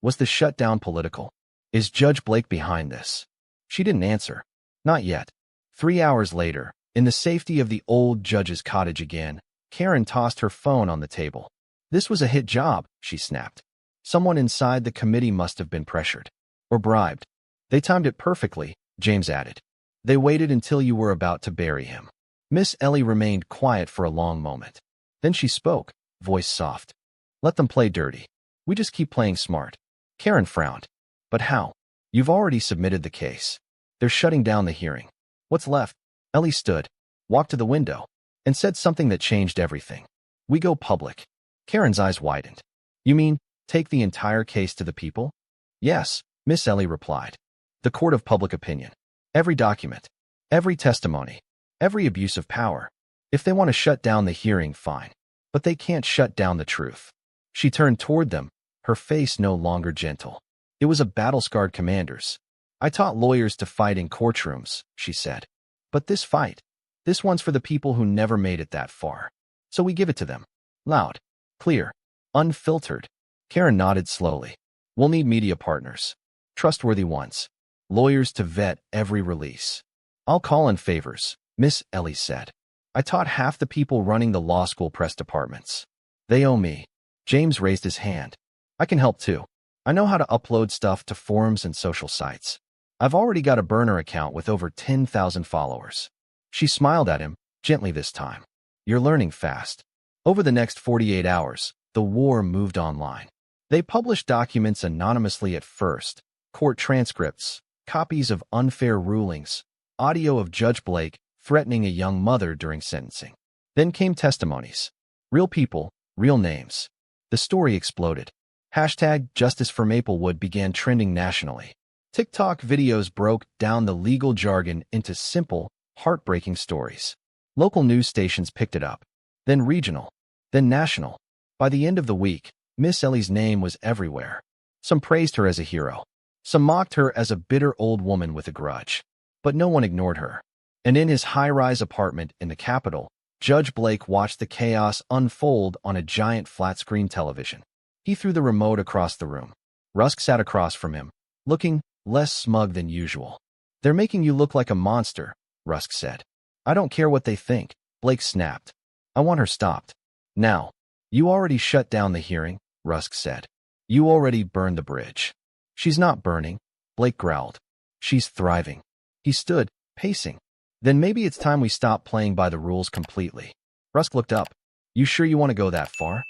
Was the shutdown political? Is Judge Blake behind this?" She didn't answer. Not yet. 3 hours later, in the safety of the old judge's cottage again, Karen tossed her phone on the table. "This was a hit job," she snapped. "Someone inside the committee must have been pressured. Or bribed. They timed it perfectly," James added. "They waited until you were about to bury him." Miss Ellie remained quiet for a long moment. Then she spoke, voice soft. "Let them play dirty. We just keep playing smart." Karen frowned. "But how? You've already submitted the case. They're shutting down the hearing. What's left?" Ellie stood, walked to the window, and said something that changed everything. "We go public." Karen's eyes widened. "You mean, take the entire case to the people?" "Yes," Miss Ellie replied. "The court of public opinion. Every document. Every testimony. Every abuse of power. If they want to shut down the hearing, fine. But they can't shut down the truth." She turned toward them, her face no longer gentle. It was a battle-scarred commander's. "I taught lawyers to fight in courtrooms," she said. "But this fight, this one's for the people who never made it that far. So we give it to them. Loud, clear, unfiltered." Karen nodded slowly. "We'll need media partners. Trustworthy ones. Lawyers to vet every release." "I'll call in favors," Miss Ellie said. "I taught half the people running the law school press departments. They owe me." James raised his hand. "I can help too. I know how to upload stuff to forums and social sites. I've already got a burner account with over 10,000 followers." She smiled at him, gently this time. "You're learning fast." Over the next 48 hours, the war moved online. They published documents anonymously at first, court transcripts, copies of unfair rulings, audio of Judge Blake threatening a young mother during sentencing. Then came testimonies. Real people, real names. The story exploded. Hashtag Justice for Maplewood began trending nationally. TikTok videos broke down the legal jargon into simple, heartbreaking stories. Local news stations picked it up, then regional, then national. By the end of the week, Miss Ellie's name was everywhere. Some praised her as a hero. Some mocked her as a bitter old woman with a grudge. But no one ignored her. And in his high-rise apartment in the Capitol, Judge Blake watched the chaos unfold on a giant flat-screen television. He threw the remote across the room. Rusk sat across from him, looking less smug than usual. "They're making you look like a monster," Rusk said. "I don't care what they think," Blake snapped. "I want her stopped. Now." You already shut down the hearing, Rusk said. You already burned the bridge. She's not burning, Blake growled. She's thriving. He stood, pacing. Then maybe it's time we stop playing by the rules completely. Rusk looked up. You sure you want to go that far?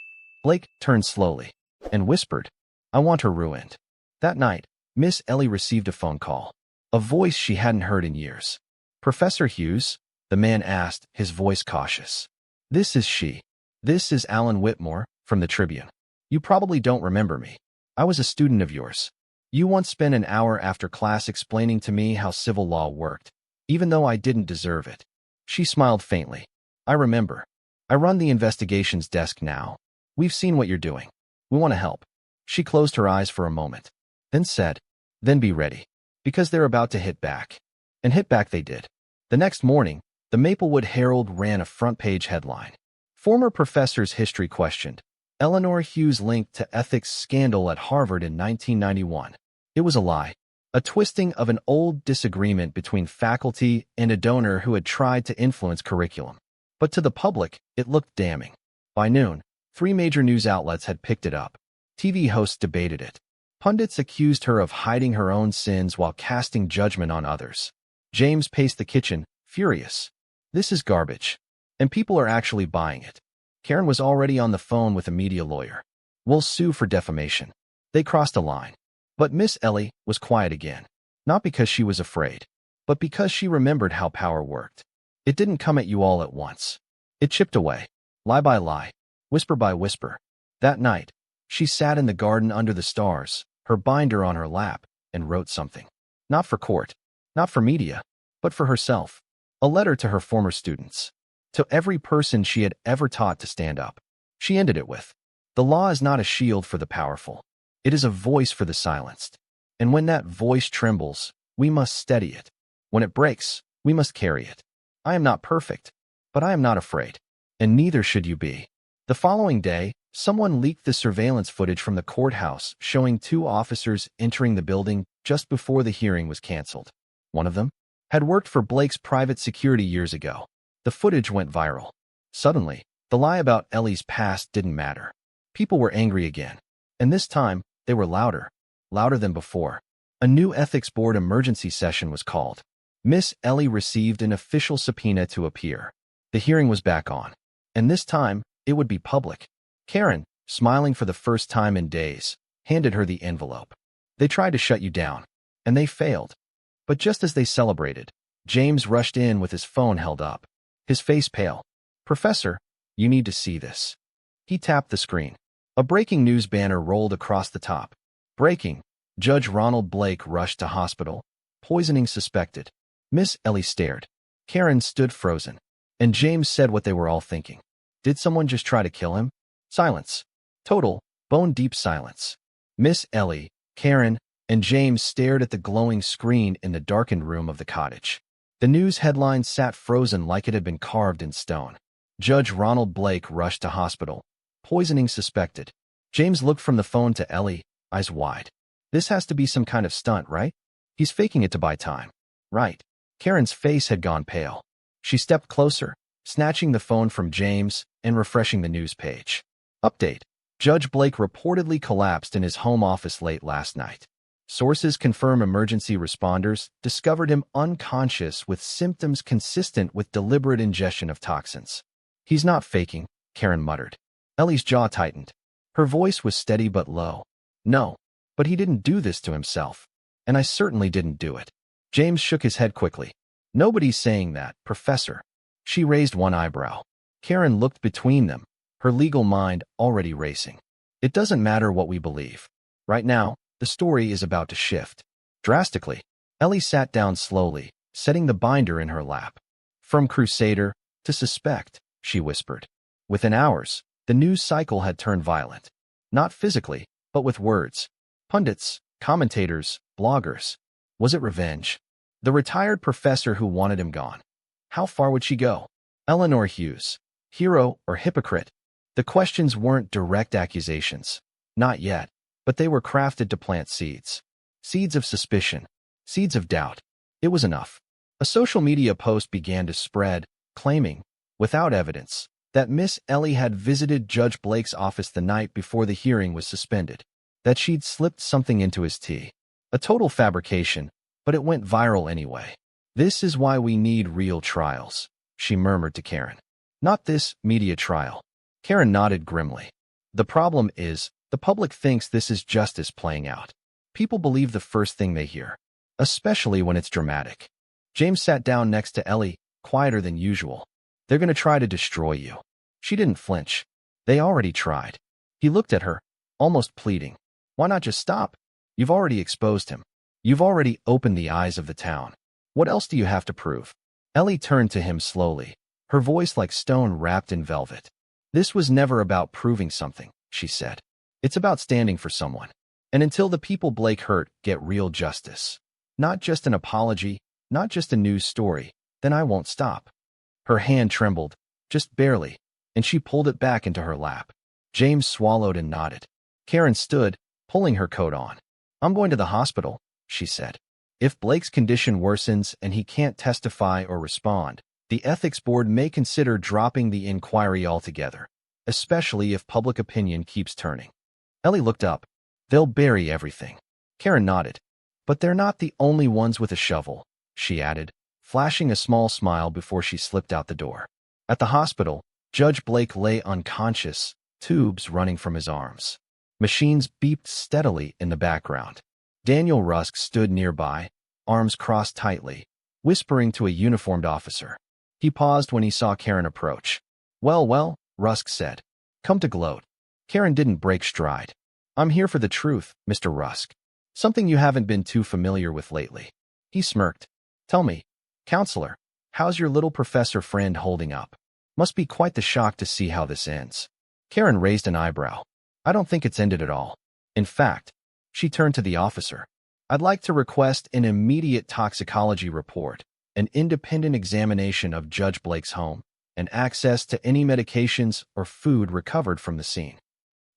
Blake turned slowly and whispered, I want her ruined. That night, Miss Ellie received a phone call. A voice she hadn't heard in years. Professor Hughes? The man asked, his voice cautious. This is she. This is Alan Whitmore, from the Tribune. You probably don't remember me. I was a student of yours. You once spent an hour after class explaining to me how civil law worked, even though I didn't deserve it. She smiled faintly. I remember. I run the investigations desk now. We've seen what you're doing. We want to help. She closed her eyes for a moment, then said, then be ready, because they're about to hit back. And hit back they did. The next morning, the Maplewood Herald ran a front-page headline. Former professor's history questioned. Eleanor Hughes linked to ethics scandal at Harvard in 1991. It was a lie. A twisting of an old disagreement between faculty and a donor who had tried to influence curriculum. But to the public, it looked damning. By noon, 3 major news outlets had picked it up. TV hosts debated it. Pundits accused her of hiding her own sins while casting judgment on others. James paced the kitchen, furious. This is garbage. And people are actually buying it. Karen was already on the phone with a media lawyer. We'll sue for defamation. They crossed a line. But Miss Ellie was quiet again. Not because she was afraid, but because she remembered how power worked. It didn't come at you all at once. It chipped away, lie by lie, whisper by whisper. That night, she sat in the garden under the stars, her binder on her lap, and wrote something. Not for court, not for media, but for herself. A letter to her former students. To every person she had ever taught to stand up. She ended it with, the law is not a shield for the powerful. It is a voice for the silenced. And when that voice trembles, we must steady it. When it breaks, we must carry it. I am not perfect, but I am not afraid. And neither should you be. The following day, someone leaked the surveillance footage from the courthouse showing 2 officers entering the building just before the hearing was canceled. One of them had worked for Blake's private security years ago. The footage went viral. Suddenly, the lie about Ellie's past didn't matter. People were angry again. And this time, they were louder than before. A new ethics board emergency session was called. Miss Ellie received an official subpoena to appear. The hearing was back on. And this time, it would be public. Karen, smiling for the first time in days, handed her the envelope. They tried to shut you down. And they failed. But just as they celebrated, James rushed in with his phone held up. His face pale. Professor, you need to see this. He tapped the screen. A breaking news banner rolled across the top. Breaking. Judge Ronald Blake rushed to hospital. Poisoning suspected. Miss Ellie stared. Karen stood frozen. And James said what they were all thinking. Did someone just try to kill him? Silence. Total, bone-deep silence. Miss Ellie, Karen, and James stared at the glowing screen in the darkened room of the cottage. The news headline sat frozen like it had been carved in stone. Judge Ronald Blake rushed to hospital. Poisoning suspected. James looked from the phone to Ellie, eyes wide. This has to be some kind of stunt, right? He's faking it to buy time. Right. Karen's face had gone pale. She stepped closer, snatching the phone from James and refreshing the news page. Update. Judge Blake reportedly collapsed in his home office late last night. Sources confirm emergency responders discovered him unconscious with symptoms consistent with deliberate ingestion of toxins. He's not faking, Karen muttered. Ellie's jaw tightened. Her voice was steady but low. No, but he didn't do this to himself. And I certainly didn't do it. James shook his head quickly. Nobody's saying that, Professor. She raised one eyebrow. Karen looked between them, her legal mind already racing. It doesn't matter what we believe. Right now, the story is about to shift. Drastically, Ellie sat down slowly, setting the binder in her lap. From crusader to suspect, she whispered. Within hours, the news cycle had turned violent. Not physically, but with words. Pundits, commentators, bloggers. Was it revenge? The retired professor who wanted him gone. How far would she go? Eleanor Hughes. Hero or hypocrite? The questions weren't direct accusations. Not yet. But they were crafted to plant seeds. Seeds of suspicion. Seeds of doubt. It was enough. A social media post began to spread, claiming, without evidence, that Miss Ellie had visited Judge Blake's office the night before the hearing was suspended, that she'd slipped something into his tea. A total fabrication, but it went viral anyway. This is why we need real trials, she murmured to Karen. Not this media trial. Karen nodded grimly. The problem is, the public thinks this is justice playing out. People believe the first thing they hear, especially when it's dramatic. James sat down next to Ellie, quieter than usual. They're going to try to destroy you. She didn't flinch. They already tried. He looked at her, almost pleading. Why not just stop? You've already exposed him. You've already opened the eyes of the town. What else do you have to prove? Ellie turned to him slowly, her voice like stone wrapped in velvet. This was never about proving something, she said. It's about standing for someone. And until the people Blake hurt get real justice, not just an apology, not just a news story, then I won't stop. Her hand trembled, just barely, and she pulled it back into her lap. James swallowed and nodded. Karen stood, pulling her coat on. I'm going to the hospital, she said. If Blake's condition worsens and he can't testify or respond, the ethics board may consider dropping the inquiry altogether, especially if public opinion keeps turning. Ellie looked up. They'll bury everything. Karen nodded. But they're not the only ones with a shovel, she added, flashing a small smile before she slipped out the door. At the hospital, Judge Blake lay unconscious, tubes running from his arms. Machines beeped steadily in the background. Daniel Rusk stood nearby, arms crossed tightly, whispering to a uniformed officer. He paused when he saw Karen approach. Well, Rusk said. Come to gloat. Karen didn't break stride. I'm here for the truth, Mr. Rusk. Something you haven't been too familiar with lately. He smirked. Tell me, counselor, how's your little professor friend holding up? Must be quite the shock to see how this ends. Karen raised an eyebrow. I don't think it's ended at all. In fact, she turned to the officer. I'd like to request an immediate toxicology report, an independent examination of Judge Blake's home, and access to any medications or food recovered from the scene.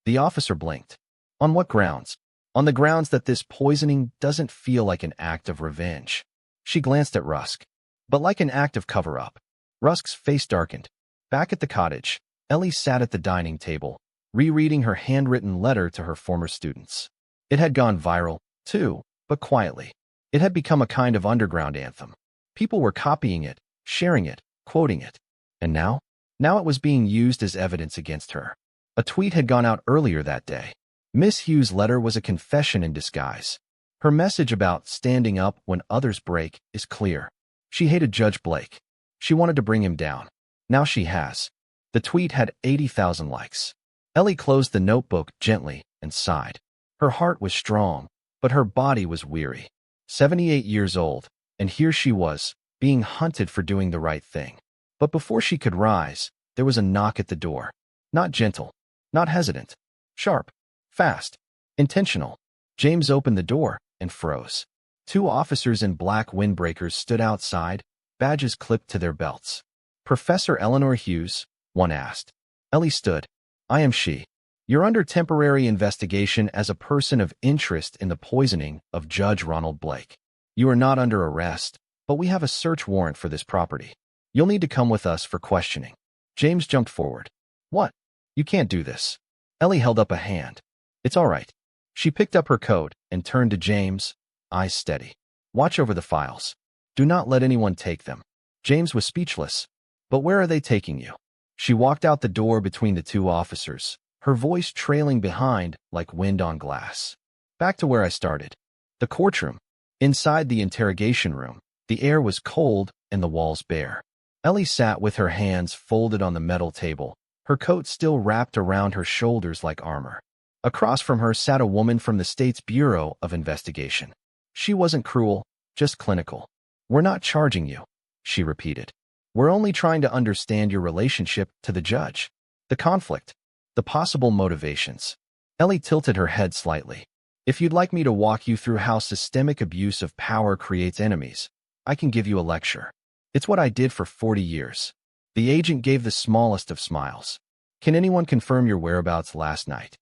The officer blinked. On what grounds? On the grounds that this poisoning doesn't feel like an act of revenge. She glanced at Rusk, but like an act of cover-up. Rusk's face darkened. Back at the cottage, Ellie sat at the dining table, rereading her handwritten letter to her former students. It had gone viral, too, but quietly. It had become a kind of underground anthem. People were copying it, sharing it, quoting it. And now? Now it was being used as evidence against her. A tweet had gone out earlier that day. Miss Hughes' letter was a confession in disguise. Her message about standing up when others break is clear. She hated Judge Blake. She wanted to bring him down. Now she has. The tweet had 80,000 likes. Ellie closed the notebook gently and sighed. Her heart was strong, but her body was weary. 78 years old, and here she was, being hunted for doing the right thing. But before she could rise, there was a knock at the door. Not gentle, not hesitant, sharp, fast, intentional. James opened the door and froze. Two officers in black windbreakers stood outside, badges clipped to their belts. Professor Eleanor Hughes, one asked. Ellie stood. I am she. You're under temporary investigation as a person of interest in the poisoning of Judge Ronald Blake. You are not under arrest, but we have a search warrant for this property. You'll need to come with us for questioning. James jumped forward. What? You can't do this. Ellie held up a hand. It's all right. She picked up her coat and turned to James, eyes steady. Watch over the files. Do not let anyone take them. James was speechless. But where are they taking you? She walked out the door between the two officers, her voice trailing behind like wind on glass. Back to where I started. The courtroom. Inside the interrogation room, the air was cold and the walls bare. Ellie sat with her hands folded on the metal table, her coat still wrapped around her shoulders like armor. Across from her sat a woman from the state's Bureau of Investigation. She wasn't cruel, just clinical. We're not charging you, she repeated. We're only trying to understand your relationship to the judge, the conflict, the possible motivations. Ellie tilted her head slightly. If you'd like me to walk you through how systemic abuse of power creates enemies, I can give you a lecture. It's what I did for 40 years. The agent gave the smallest of smiles. Can anyone confirm your whereabouts last night?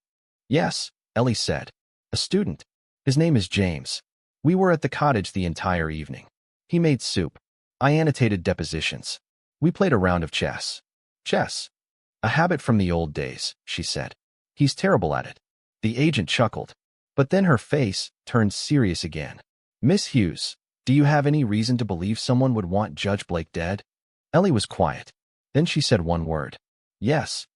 Yes, Ellie said. A student. His name is James. We were at the cottage the entire evening. He made soup. I annotated depositions. We played a round of chess. Chess? A habit from the old days, she said. He's terrible at it. The agent chuckled. But then her face turned serious again. Miss Hughes, do you have any reason to believe someone would want Judge Blake dead? Ellie was quiet. Then she said one word. Yes.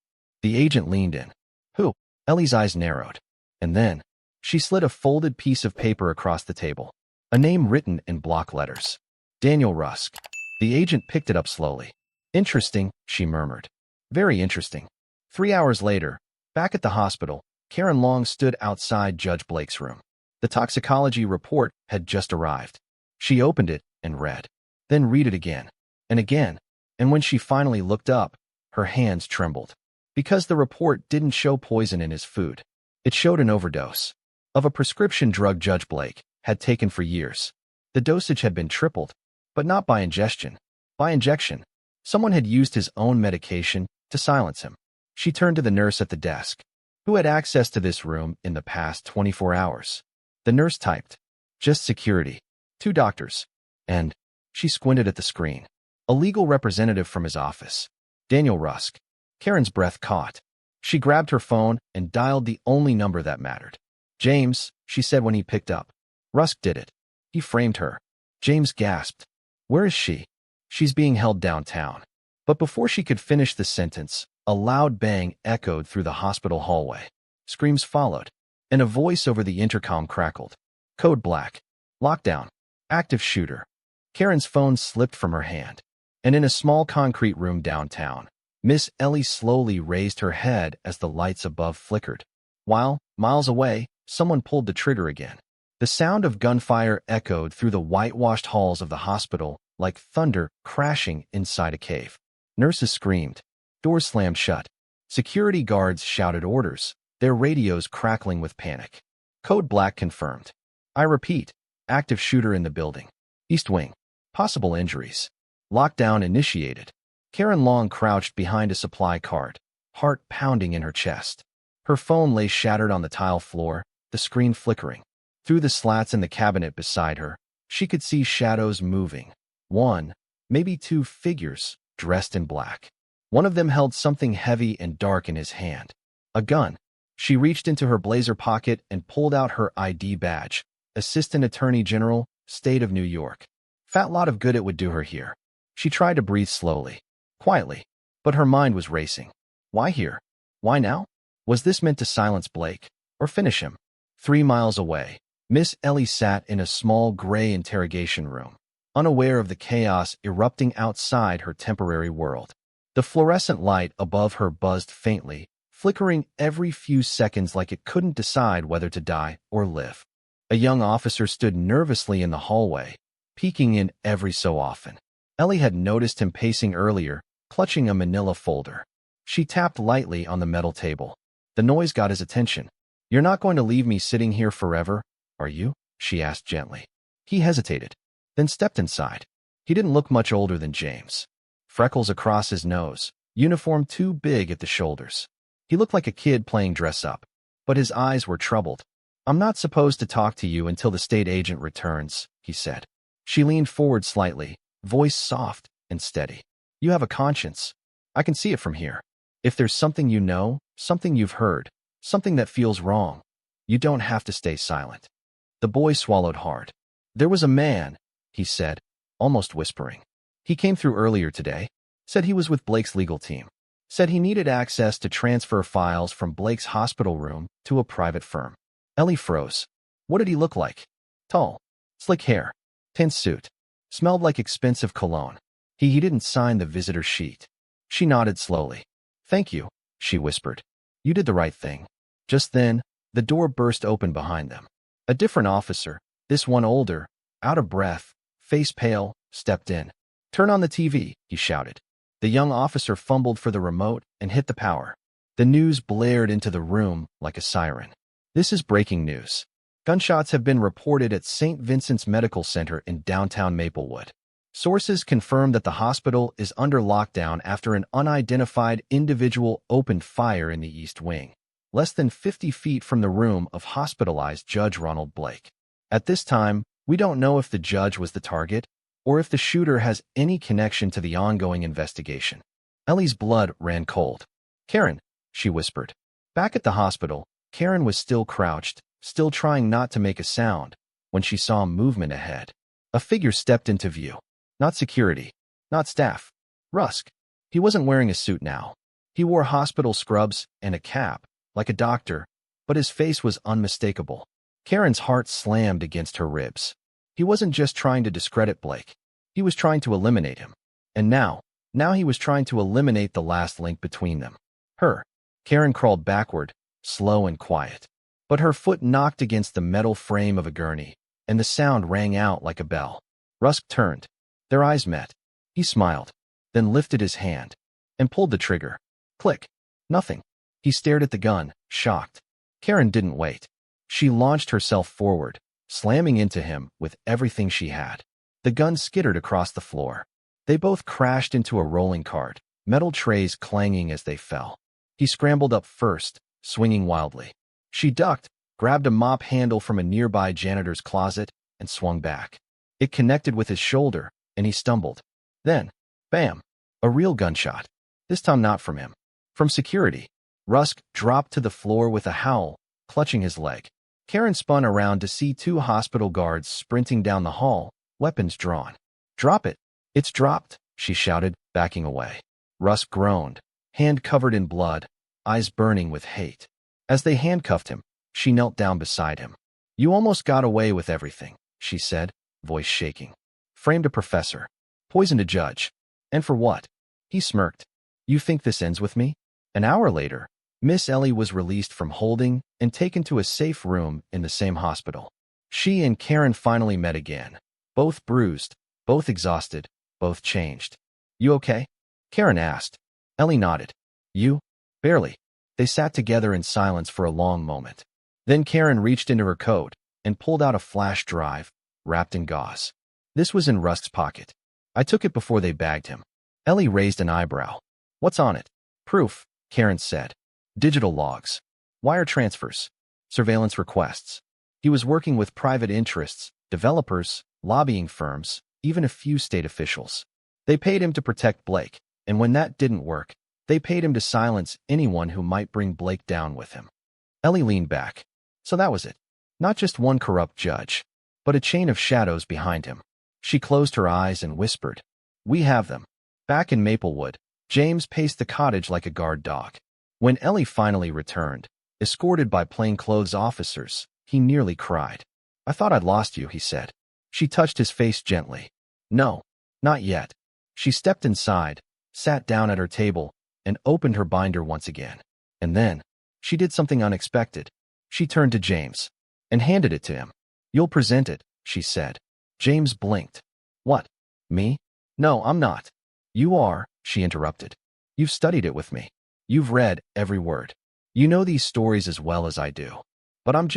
The agent leaned in. Who? Ellie's eyes narrowed. And then, she slid a folded piece of paper across the table. A name written in block letters. Daniel Rusk. The agent picked it up slowly. Interesting, she murmured. Very interesting. 3 hours later, back at the hospital, Karen Long stood outside Judge Blake's room. The toxicology report had just arrived. She opened it and read. Then read it again. And again. And when she finally looked up, her hands trembled. Because the report didn't show poison in his food. It showed an overdose of a prescription drug Judge Blake had taken for years. The dosage had been tripled, but not by ingestion. By injection. Someone had used his own medication to silence him. She turned to the nurse at the desk. Who had access to this room in the past 24 hours? The nurse typed. Just security. 2 doctors. And she squinted at the screen. A legal representative from his office. Daniel Rusk. Karen's breath caught. She grabbed her phone and dialed the only number that mattered. James, she said when he picked up. Rusk did it. He framed her. James gasped. Where is she? She's being held downtown. But before she could finish the sentence, a loud bang echoed through the hospital hallway. Screams followed, and a voice over the intercom crackled. Code black. Lockdown. Active shooter. Karen's phone slipped from her hand. And in a small concrete room downtown, Miss Ellie slowly raised her head as the lights above flickered. While, miles away, someone pulled the trigger again. The sound of gunfire echoed through the whitewashed halls of the hospital like thunder crashing inside a cave. Nurses screamed. Doors slammed shut. Security guards shouted orders, their radios crackling with panic. Code black confirmed. I repeat, active shooter in the building. East Wing. Possible injuries. Lockdown initiated. Karen Long crouched behind a supply cart, heart pounding in her chest. Her phone lay shattered on the tile floor, the screen flickering. Through the slats in the cabinet beside her, she could see shadows moving. 1, maybe 2 figures, dressed in black. One of them held something heavy and dark in his hand. A gun. She reached into her blazer pocket and pulled out her ID badge. Assistant Attorney General, State of New York. Fat lot of good it would do her here. She tried to breathe slowly, quietly, but her mind was racing. Why here? Why now? Was this meant to silence Blake, or finish him? 3 miles away, Miss Ellie sat in a small gray interrogation room, unaware of the chaos erupting outside her temporary world. The fluorescent light above her buzzed faintly, flickering every few seconds like it couldn't decide whether to die or live. A young officer stood nervously in the hallway, peeking in every so often. Ellie had noticed him pacing earlier, clutching a manila folder. She tapped lightly on the metal table. The noise got his attention. You're not going to leave me sitting here forever, are you? She asked gently. He hesitated, then stepped inside. He didn't look much older than James. Freckles across his nose, uniform too big at the shoulders. He looked like a kid playing dress-up, but his eyes were troubled. I'm not supposed to talk to you until the state agent returns, he said. She leaned forward slightly, voice soft and steady. You have a conscience. I can see it from here. If there's something you know, something you've heard, something that feels wrong, you don't have to stay silent. The boy swallowed hard. There was a man, he said, almost whispering. He came through earlier today, said he was with Blake's legal team, said he needed access to transfer files from Blake's hospital room to a private firm. Ellie froze. What did he look like? Tall, slick hair, tense suit, smelled like expensive cologne. He didn't sign the visitor sheet. She nodded slowly. Thank you, she whispered. You did the right thing. Just then, the door burst open behind them. A different officer, this one older, out of breath, face pale, stepped in. Turn on the TV, he shouted. The young officer fumbled for the remote and hit the power. The news blared into the room like a siren. This is breaking news. Gunshots have been reported at St. Vincent's Medical Center in downtown Maplewood. Sources confirm that the hospital is under lockdown after an unidentified individual opened fire in the East Wing, less than 50 feet from the room of hospitalized Judge Ronald Blake. At this time, we don't know if the judge was the target or if the shooter has any connection to the ongoing investigation. Ellie's blood ran cold. Karen, she whispered. Back at the hospital, Karen was still crouched, still trying not to make a sound, when she saw movement ahead. A figure stepped into view. Not security. Not staff. Rusk. He wasn't wearing a suit now. He wore hospital scrubs and a cap, like a doctor, but his face was unmistakable. Karen's heart slammed against her ribs. He wasn't just trying to discredit Blake. He was trying to eliminate him. And now he was trying to eliminate the last link between them. Her. Karen crawled backward, slow and quiet. But her foot knocked against the metal frame of a gurney, and the sound rang out like a bell. Rusk turned. Their eyes met. He smiled, then lifted his hand, and pulled the trigger. Click. Nothing. He stared at the gun, shocked. Karen didn't wait. She launched herself forward, slamming into him with everything she had. The gun skittered across the floor. They both crashed into a rolling cart, metal trays clanging as they fell. He scrambled up first, swinging wildly. She ducked, grabbed a mop handle from a nearby janitor's closet, and swung back. It connected with his shoulder, and he stumbled. Then, bam, a real gunshot. This time not from him. From security. Rusk dropped to the floor with a howl, clutching his leg. Karen spun around to see two hospital guards sprinting down the hall, weapons drawn. Drop it. It's dropped, she shouted, backing away. Rusk groaned, hand covered in blood, eyes burning with hate. As they handcuffed him, she knelt down beside him. You almost got away with everything, she said, voice shaking. Framed a professor. Poisoned a judge. And for what? He smirked. You think this ends with me? An hour later, Miss Ellie was released from holding and taken to a safe room in the same hospital. She and Karen finally met again. Both bruised, both exhausted, both changed. You okay? Karen asked. Ellie nodded. You? Barely. They sat together in silence for a long moment. Then Karen reached into her coat and pulled out a flash drive, wrapped in gauze. This was in Rusk's pocket. I took it before they bagged him. Ellie raised an eyebrow. What's on it? Proof, Karen said. Digital logs. Wire transfers. Surveillance requests. He was working with private interests, developers, lobbying firms, even a few state officials. They paid him to protect Blake, and when that didn't work, they paid him to silence anyone who might bring Blake down with him. Ellie leaned back. So that was it. Not just one corrupt judge, but a chain of shadows behind him. She closed her eyes and whispered, We have them. Back in Maplewood, James paced the cottage like a guard dog. When Ellie finally returned, escorted by plainclothes officers, he nearly cried. I thought I'd lost you, he said. She touched his face gently. No, not yet. She stepped inside, sat down at her table, and opened her binder once again. And then, she did something unexpected. She turned to James and handed it to him. You'll present it, she said. James blinked. What? Me? No, I'm not. You are, she interrupted. You've studied it with me. You've read every word. You know these stories as well as I do. But I'm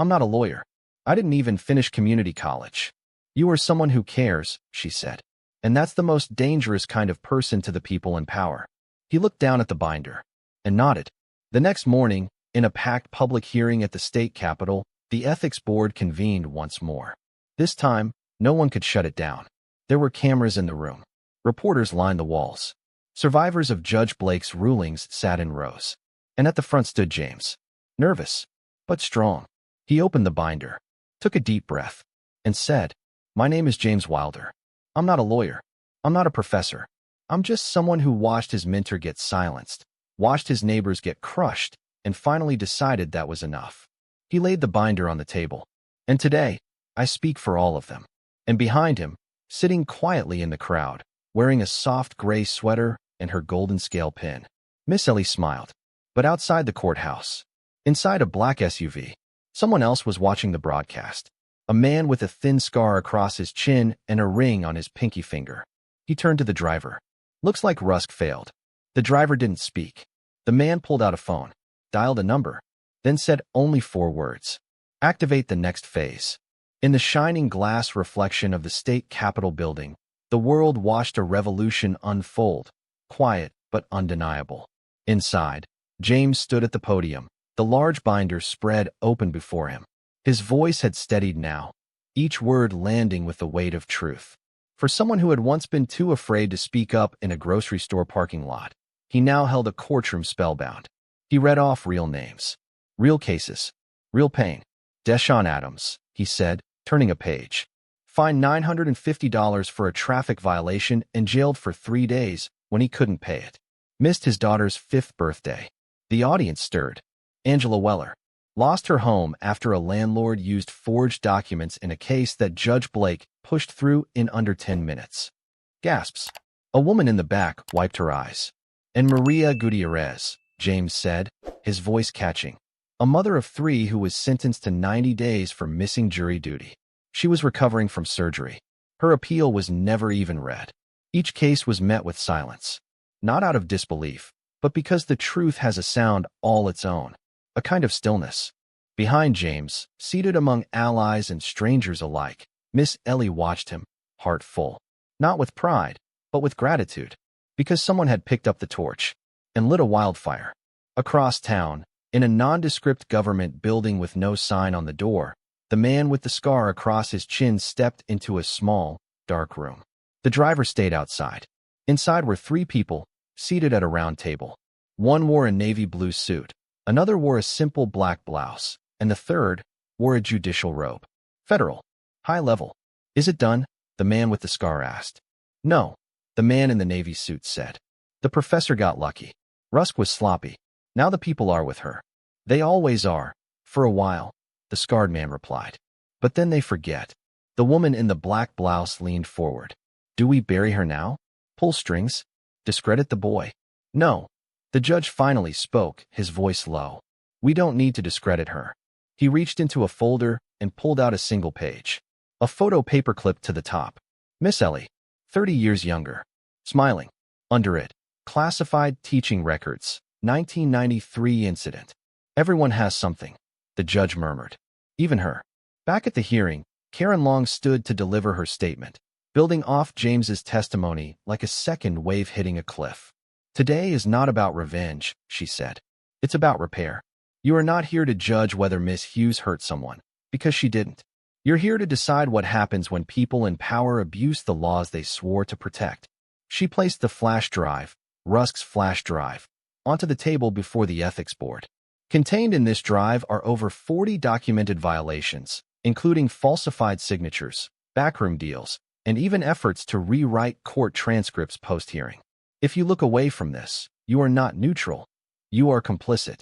not a lawyer. I didn't even finish community college. You are someone who cares, she said. And that's the most dangerous kind of person to the people in power. He looked down at the binder and nodded. The next morning, in a packed public hearing at the state capitol, the ethics board convened once more. This time, no one could shut it down. There were cameras in the room. Reporters lined the walls. Survivors of Judge Blake's rulings sat in rows. And at the front stood James. Nervous, but strong. He opened the binder, took a deep breath, and said, My name is James Wilder. I'm not a lawyer. I'm not a professor. I'm just someone who watched his mentor get silenced, watched his neighbors get crushed, and finally decided that was enough. He laid the binder on the table. And today, I speak for all of them. And behind him, sitting quietly in the crowd, wearing a soft gray sweater and her golden scale pin, Miss Ellie smiled. But outside the courthouse, inside a black SUV, someone else was watching the broadcast. A man with a thin scar across his chin and a ring on his pinky finger. He turned to the driver. Looks like Rusk failed. The driver didn't speak. The man pulled out a phone, dialed a number, then said only 4 words. Activate the next phase. In the shining glass reflection of the state capitol building, the world watched a revolution unfold, quiet but undeniable. Inside, James stood at the podium, the large binder spread open before him. His voice had steadied now, each word landing with the weight of truth. For someone who had once been too afraid to speak up in a grocery store parking lot, He now held a courtroom spellbound. He read off real names, real cases, real pain. Deshaun Adams, he said, turning a page. Fined $950 for a traffic violation and jailed for 3 days when he couldn't pay it. Missed his daughter's 5th birthday. The audience stirred. Angela Weller lost her home after a landlord used forged documents in a case that Judge Blake pushed through in under 10 minutes. Gasps. A woman in the back wiped her eyes. And Maria Gutierrez, James said, his voice catching. A mother of 3 who was sentenced to 90 days for missing jury duty. She was recovering from surgery. Her appeal was never even read. Each case was met with silence. Not out of disbelief, but because the truth has a sound all its own. A kind of stillness. Behind James, seated among allies and strangers alike, Miss Ellie watched him, heart full. Not with pride, but with gratitude. Because someone had picked up the torch and lit a wildfire. Across town, in a nondescript government building with no sign on the door, the man with the scar across his chin stepped into a small, dark room. The driver stayed outside. Inside were 3 people, seated at a round table. One wore a navy blue suit, another wore a simple black blouse, and the third wore a judicial robe. Federal. High level. Is it done? The man with the scar asked. No, the man in the navy suit said. The professor got lucky. Rusk was sloppy. Now the people are with her. They always are. For a while, the scarred man replied. But then they forget. The woman in the black blouse leaned forward. Do we bury her now? Pull strings? Discredit the boy? No. The judge finally spoke, his voice low. We don't need to discredit her. He reached into a folder and pulled out a single page. A photo paperclip to the top. Miss Ellie, 30 years younger. Smiling. Under it, classified teaching records, 1993 incident. Everyone has something, the judge murmured. Even her. Back at the hearing, Karen Long stood to deliver her statement, building off James's testimony like a second wave hitting a cliff. Today is not about revenge, she said. It's about repair. You are not here to judge whether Miss Hughes hurt someone, because she didn't. You're here to decide what happens when people in power abuse the laws they swore to protect. She placed the flash drive, Rusk's flash drive, onto the table before the ethics board. Contained in this drive are over 40 documented violations, including falsified signatures, backroom deals, and even efforts to rewrite court transcripts post-hearing. If you look away from this, you are not neutral. You are complicit.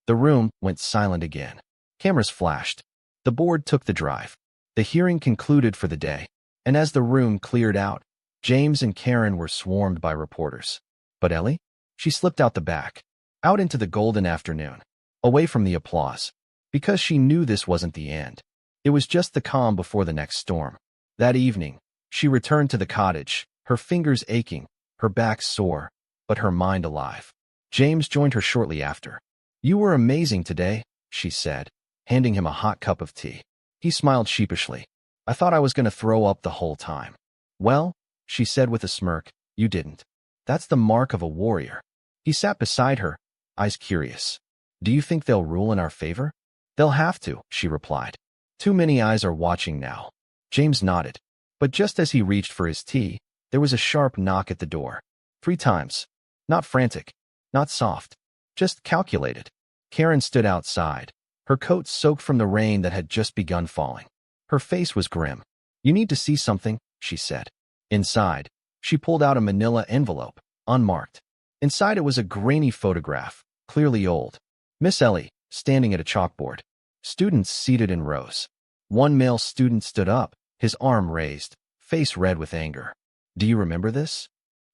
The room went silent again. Cameras flashed. The board took the drive. The hearing concluded for the day, and as the room cleared out, James and Karen were swarmed by reporters. But Ellie? She slipped out the back, out into the golden afternoon, away from the applause, because she knew this wasn't the end. It was just the calm before the next storm. That evening, she returned to the cottage, her fingers aching, her back sore, but her mind alive. James joined her shortly after. You were amazing today, she said, handing him a hot cup of tea. He smiled sheepishly. I thought I was going to throw up the whole time. Well, she said with a smirk, you didn't. That's the mark of a warrior. He sat beside her, eyes curious. Do you think they'll rule in our favor? They'll have to, she replied. Too many eyes are watching now. James nodded. But just as he reached for his tea, there was a sharp knock at the door. 3 times. Not frantic, not soft, just calculated. Karen stood outside, her coat soaked from the rain that had just begun falling. Her face was grim. You need to see something, she said. Inside, she pulled out a manila envelope, unmarked. Inside it was a grainy photograph, clearly old. Miss Ellie, standing at a chalkboard. Students seated in rows. One male student stood up, his arm raised, face red with anger. Do you remember this?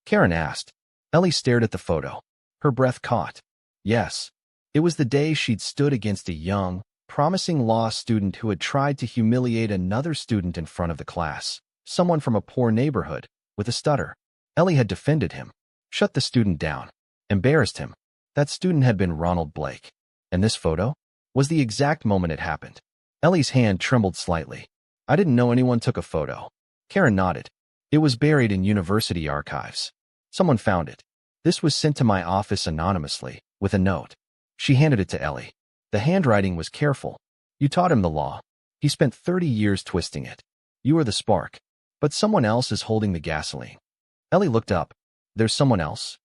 Karen asked. Ellie stared at the photo. Her breath caught. Yes. It was the day she'd stood against a young, promising law student who had tried to humiliate another student in front of the class, someone from a poor neighborhood, with a stutter. Ellie had defended him, shut the student down, embarrassed him. That student had been Ronald Blake. And this photo was the exact moment it happened. Ellie's hand trembled slightly. I didn't know anyone took a photo. Karen nodded. It was buried in university archives. Someone found it. This was sent to my office anonymously, with a note. She handed it to Ellie. The handwriting was careful. You taught him the law. He spent 30 years twisting it. You are the spark. But someone else is holding the gasoline. Ellie looked up. There's someone else?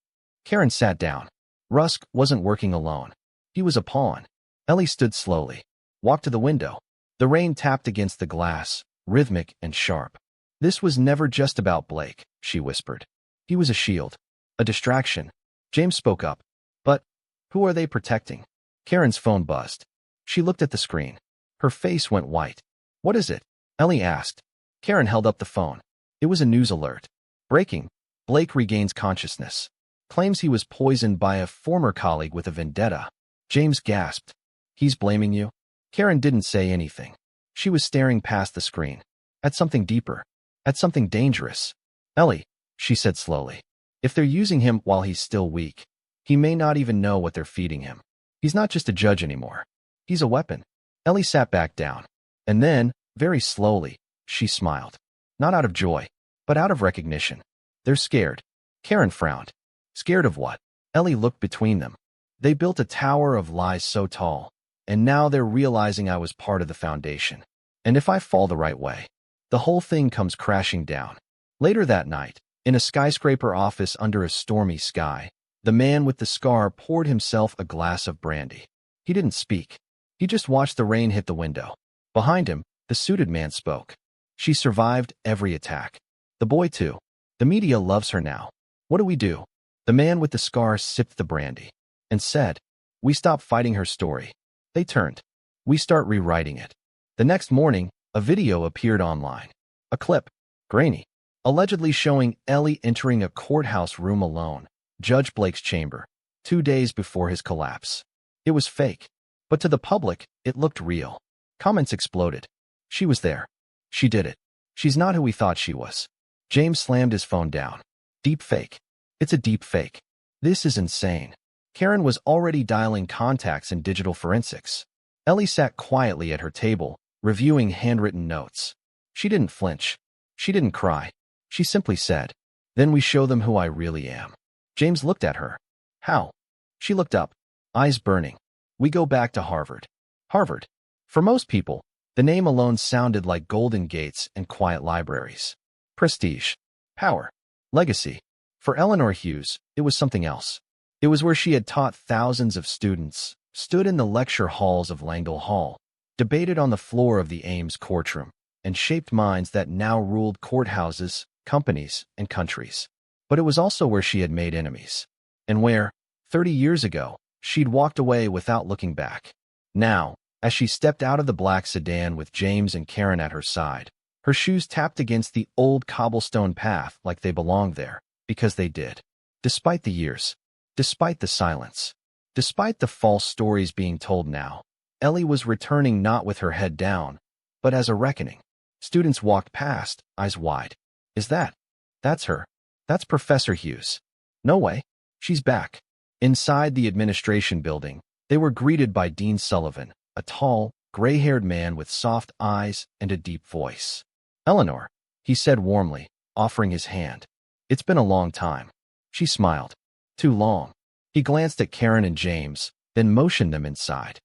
Karen sat down. Rusk wasn't working alone. He was a pawn. Ellie stood slowly, walked to the window. The rain tapped against the glass, rhythmic and sharp. This was never just about Blake, she whispered. He was a shield, a distraction. James spoke up. But who are they protecting? Karen's phone buzzed. She looked at the screen. Her face went white. What is it? Ellie asked. Karen held up the phone. It was a news alert. Breaking. Blake regains consciousness. Claims he was poisoned by a former colleague with a vendetta. James gasped. He's blaming you? Karen didn't say anything. She was staring past the screen. At something deeper. At something dangerous. Ellie, she said slowly. If they're using him while he's still weak, he may not even know what they're feeding him. He's not just a judge anymore. He's a weapon. Ellie sat back down. And then, very slowly, she smiled. Not out of joy, but out of recognition. They're scared. Karen frowned. Scared of what? Ellie looked between them. They built a tower of lies so tall, and now they're realizing I was part of the foundation. And if I fall the right way, the whole thing comes crashing down. Later that night, in a skyscraper office under a stormy sky, the man with the scar poured himself a glass of brandy. He didn't speak. He just watched the rain hit the window. Behind him, the suited man spoke. She survived every attack. The boy too. The media loves her now. What do we do? The man with the scar sipped the brandy and said, we stop fighting her story. They turned. We start rewriting it. The next morning, a video appeared online. A clip, grainy, allegedly showing Ellie entering a courthouse room alone, Judge Blake's chamber, 2 days before his collapse. It was fake, but to the public, it looked real. Comments exploded. She was there. She did it. She's not who we thought she was. James slammed his phone down. Deep fake. It's a deep fake. This is insane. Karen was already dialing contacts in digital forensics. Ellie sat quietly at her table, reviewing handwritten notes. She didn't flinch. She didn't cry. She simply said, then we show them who I really am. James looked at her. How? She looked up, eyes burning. We go back to Harvard. Harvard. For most people, the name alone sounded like golden gates and quiet libraries. Prestige. Power. Legacy. For Eleanor Hughes, it was something else. It was where she had taught thousands of students, stood in the lecture halls of Langdell Hall, debated on the floor of the Ames courtroom, and shaped minds that now ruled courthouses, companies, and countries. But it was also where she had made enemies, and where, 30 years ago, she'd walked away without looking back. Now, as she stepped out of the black sedan with James and Karen at her side, her shoes tapped against the old cobblestone path like they belonged there, because they did. Despite the years, despite the silence, despite the false stories being told now, Ellie was returning not with her head down, but as a reckoning. Students walked past, eyes wide. That's her. That's Professor Hughes. No way. She's back. Inside the administration building, they were greeted by Dean Sullivan, a tall, gray-haired man with soft eyes and a deep voice. Eleanor, he said warmly, offering his hand. It's been a long time. She smiled. Too long. He glanced at Karen and James, then motioned them inside.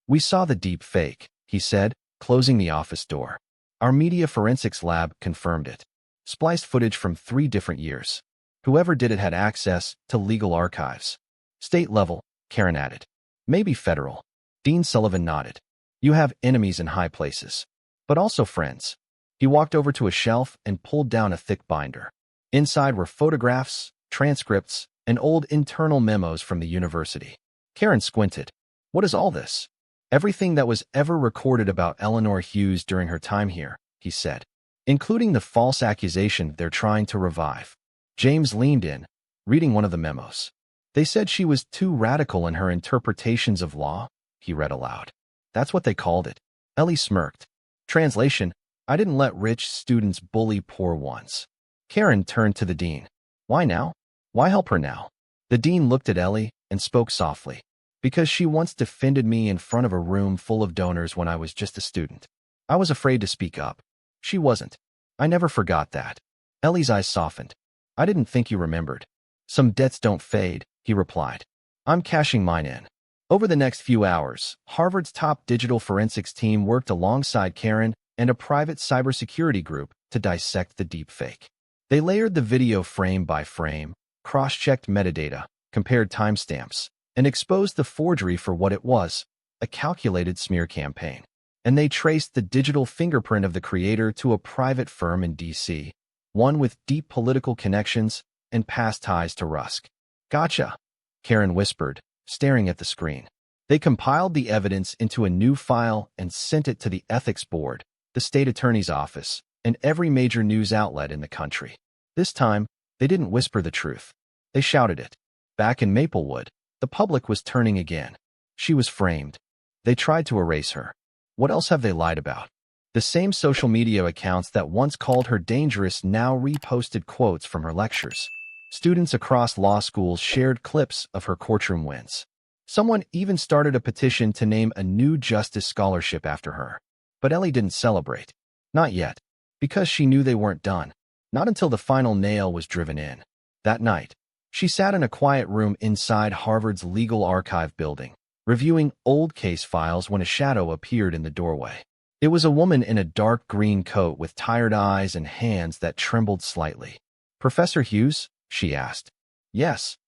We saw the deep fake, he said, closing the office door. Our media forensics lab confirmed it. Spliced footage from 3 different years. Whoever did it had access to legal archives. State level, Karen added. Maybe federal. Dean Sullivan nodded. You have enemies in high places, but also friends. He walked over to a shelf and pulled down a thick binder. Inside were photographs, transcripts, and old internal memos from the university. Karen squinted. What is all this? Everything that was ever recorded about Eleanor Hughes during her time here, he said, including the false accusation they're trying to revive. James leaned in, reading one of the memos. They said she was too radical in her interpretations of law, he read aloud. That's what they called it. Ellie smirked. Translation, I didn't let rich students bully poor ones. Karen turned to the dean. Why now? Why help her now? The dean looked at Ellie and spoke softly. Because she once defended me in front of a room full of donors when I was just a student. I was afraid to speak up. She wasn't. I never forgot that. Ellie's eyes softened. I didn't think you remembered. Some debts don't fade, he replied. I'm cashing mine in. Over the next few hours, Harvard's top digital forensics team worked alongside Karen and a private cybersecurity group to dissect the deepfake. They layered the video frame by frame, cross-checked metadata, compared timestamps, and exposed the forgery for what it was, a calculated smear campaign. And they traced the digital fingerprint of the creator to a private firm in D.C., one with deep political connections and past ties to Rusk. Gotcha, Karen whispered, staring at the screen. They compiled the evidence into a new file and sent it to the ethics board, the state attorney's office, and every major news outlet in the country. This time, they didn't whisper the truth. They shouted it. Back in Maplewood, the public was turning again. She was framed. They tried to erase her. What else have they lied about? The same social media accounts that once called her dangerous now reposted quotes from her lectures. Students across law schools shared clips of her courtroom wins. Someone even started a petition to name a new justice scholarship after her. But Ellie didn't celebrate. Not yet. Because she knew they weren't done. Not until the final nail was driven in. That night, she sat in a quiet room inside Harvard's legal archive building, reviewing old case files when a shadow appeared in the doorway. It was a woman in a dark green coat with tired eyes and hands that trembled slightly. "Professor Hughes?" she asked. "Yes.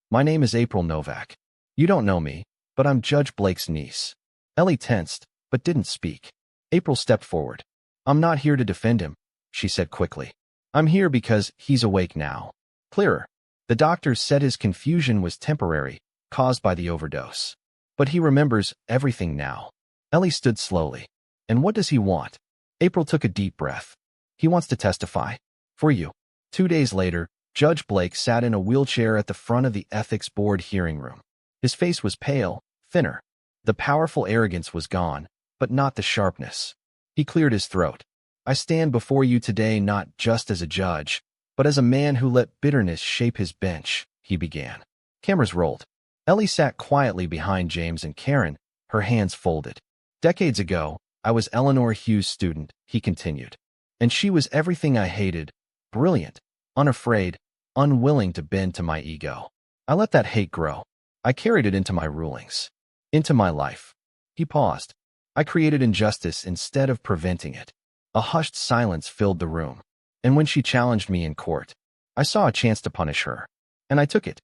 My name is April Novak. You don't know me, but I'm Judge Blake's niece." Ellie tensed, but didn't speak. April stepped forward. "I'm not here to defend him," she said quickly. "I'm here because he's awake now." Clearer. The doctors said his confusion was temporary, caused by the overdose. But he remembers everything now. Ellie stood slowly. "And what does he want?" April took a deep breath. "He wants to testify. For you." 2 days later, Judge Blake sat in a wheelchair at the front of the ethics board hearing room. His face was pale, thinner. The powerful arrogance was gone, but not the sharpness. He cleared his throat. "I stand before you today not just as a judge, but as a man who let bitterness shape his bench," he began. Cameras rolled. Ellie sat quietly behind James and Karen, her hands folded. "Decades ago, I was Eleanor Hughes' student," he continued. "And she was everything I hated. Brilliant, unafraid, unwilling to bend to my ego. I let that hate grow. I carried it into my rulings. Into my life." He paused. "I created injustice instead of preventing it." A hushed silence filled the room. "And when she challenged me in court, I saw a chance to punish her. And I took it."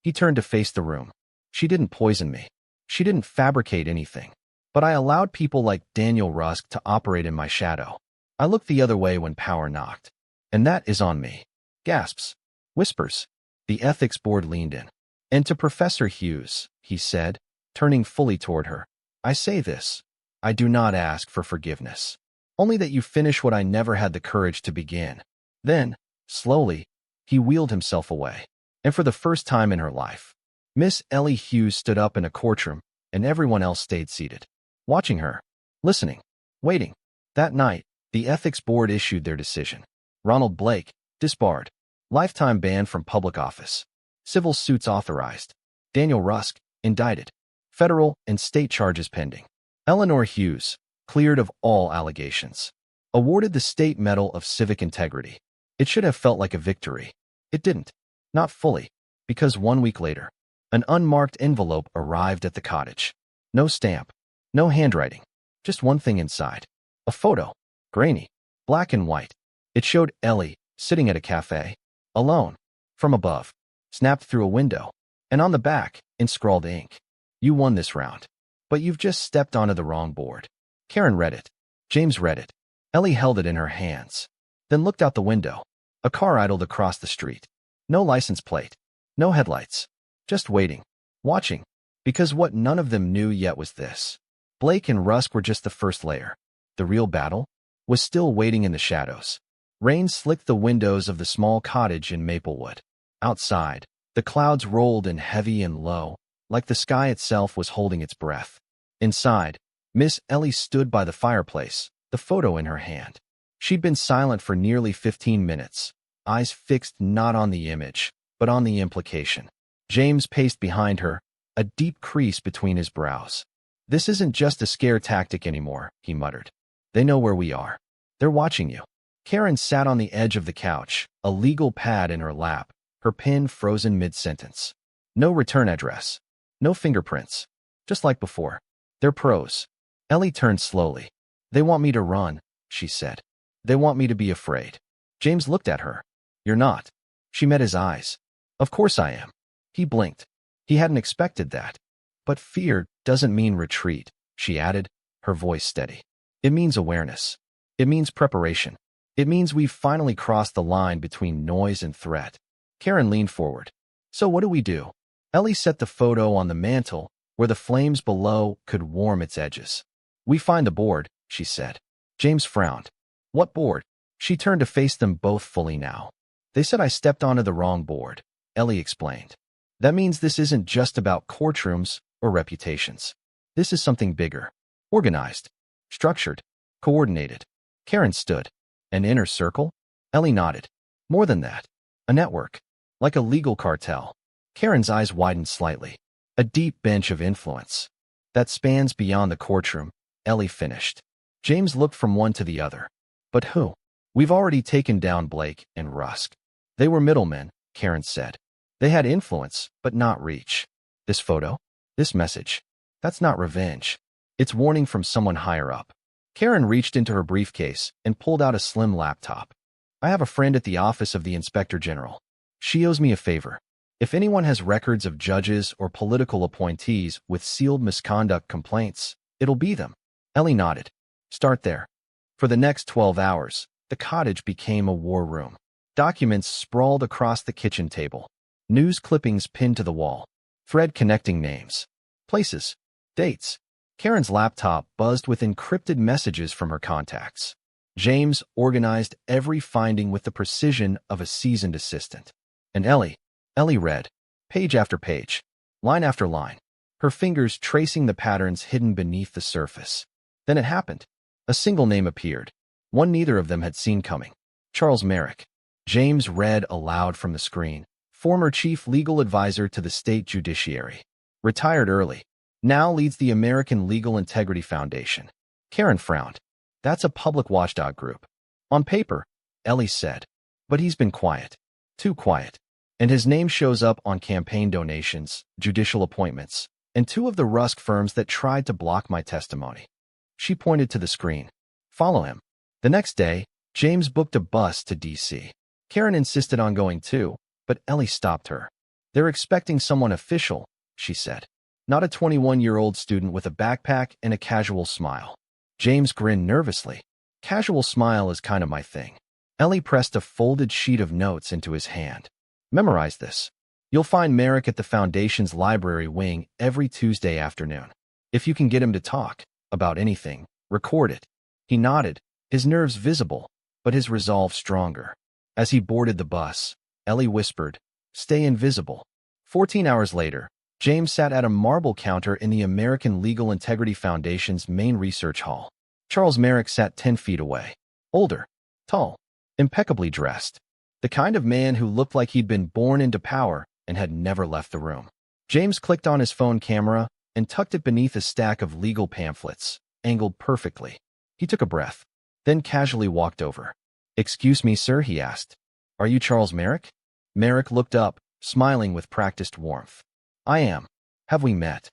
He turned to face the room. "She didn't poison me. She didn't fabricate anything. But I allowed people like Daniel Rusk to operate in my shadow. I looked the other way when power knocked. And that is on me." Gasps. Whispers. The ethics board leaned in. "And to Professor Hughes," he said, turning fully toward her, "I say this. I do not ask for forgiveness. Only that you finish what I never had the courage to begin." Then, slowly, he wheeled himself away. And for the first time in her life, Miss Ellie Hughes stood up in a courtroom, and everyone else stayed seated, watching her, listening, waiting. That night, the ethics board issued their decision. Ronald Blake, disbarred. Lifetime ban from public office. Civil suits authorized. Daniel Rusk, indicted. Federal and state charges pending. Eleanor Hughes, cleared of all allegations. Awarded the State Medal of Civic Integrity. It should have felt like a victory. It didn't. Not fully. Because 1 week later, an unmarked envelope arrived at the cottage. No stamp. No handwriting. Just one thing inside. A photo. Grainy. Black and white. It showed Ellie, sitting at a cafe. Alone. From above. Snapped through a window. And on the back, in scrawled ink, "You won this round. But you've just stepped onto the wrong board." Karen read it. James read it. Ellie held it in her hands. Then looked out the window. A car idled across the street. No license plate. No headlights. Just waiting. Watching. Because what none of them knew yet was this. Blake and Rusk were just the first layer. The real battle was still waiting in the shadows. Rain slicked the windows of the small cottage in Maplewood. Outside, the clouds rolled in heavy and low, like the sky itself was holding its breath. Inside, Miss Ellie stood by the fireplace, the photo in her hand. She'd been silent for nearly 15 minutes, eyes fixed not on the image, but on the implication. James paced behind her, a deep crease between his brows. "This isn't just a scare tactic anymore," he muttered. "They know where we are. They're watching you." Karen sat on the edge of the couch, a legal pad in her lap, her pen frozen mid-sentence. No return address. No fingerprints. Just like before. They're pros. Ellie turned slowly. "They want me to run," she said. "They want me to be afraid." James looked at her. "You're not." She met his eyes. "Of course I am." He blinked. He hadn't expected that. But fear doesn't mean retreat, she added, her voice steady. It means awareness. It means preparation. It means we've finally crossed the line between noise and threat. Karen leaned forward. So what do we do? Ellie set the photo on the mantel where the flames below could warm its edges. We find the board, she said. James frowned. What board? She turned to face them both fully now. They said I stepped onto the wrong board, Ellie explained. That means this isn't just about courtrooms or reputations. This is something bigger. Organized. Structured. Coordinated. Karen stood. An inner circle? Ellie nodded. More than that. A network. Like a legal cartel. Karen's eyes widened slightly. A deep bench of influence. That spans beyond the courtroom, Ellie finished. James looked from one to the other. But who? We've already taken down Blake and Rusk. They were middlemen, Karen said. They had influence, but not reach. This photo? This message? That's not revenge. It's warning from someone higher up. Karen reached into her briefcase and pulled out a slim laptop. I have a friend at the office of the Inspector General. She owes me a favor. If anyone has records of judges or political appointees with sealed misconduct complaints, it'll be them. Ellie nodded. Start there. For the next 12 hours, the cottage became a war room. Documents sprawled across the kitchen table. News clippings pinned to the wall. Thread connecting names. Places. Dates. Karen's laptop buzzed with encrypted messages from her contacts. James organized every finding with the precision of a seasoned assistant. And Ellie read, page after page, line after line, her fingers tracing the patterns hidden beneath the surface. Then it happened. A single name appeared, one neither of them had seen coming. Charles Merrick. James read aloud from the screen, former chief legal advisor to the state judiciary. Retired early. Now leads the American Legal Integrity Foundation. Karen frowned. That's a public watchdog group. On paper, Ellie said. But he's been quiet. Too quiet. And his name shows up on campaign donations, judicial appointments, and two of the Rusk firms that tried to block my testimony. She pointed to the screen. Follow him. The next day, James booked a bus to D.C. Karen insisted on going too, but Ellie stopped her. They're expecting someone official, she said. Not a 21-year-old student with a backpack and a casual smile. James grinned nervously. Casual smile is kind of my thing. Ellie pressed a folded sheet of notes into his hand. Memorize this. You'll find Merrick at the Foundation's library wing every Tuesday afternoon. If you can get him to talk about anything, record it. He nodded, his nerves visible, but his resolve stronger. As he boarded the bus, Ellie whispered, Stay invisible. 14 hours later, James sat at a marble counter in the American Legal Integrity Foundation's main research hall. Charles Merrick sat 10 feet away. Older, tall, impeccably dressed. The kind of man who looked like he'd been born into power and had never left the room. James clicked on his phone camera and tucked it beneath a stack of legal pamphlets, angled perfectly. He took a breath, then casually walked over. Excuse me, sir, he asked. Are you Charles Merrick? Merrick looked up, smiling with practiced warmth. I am. Have we met?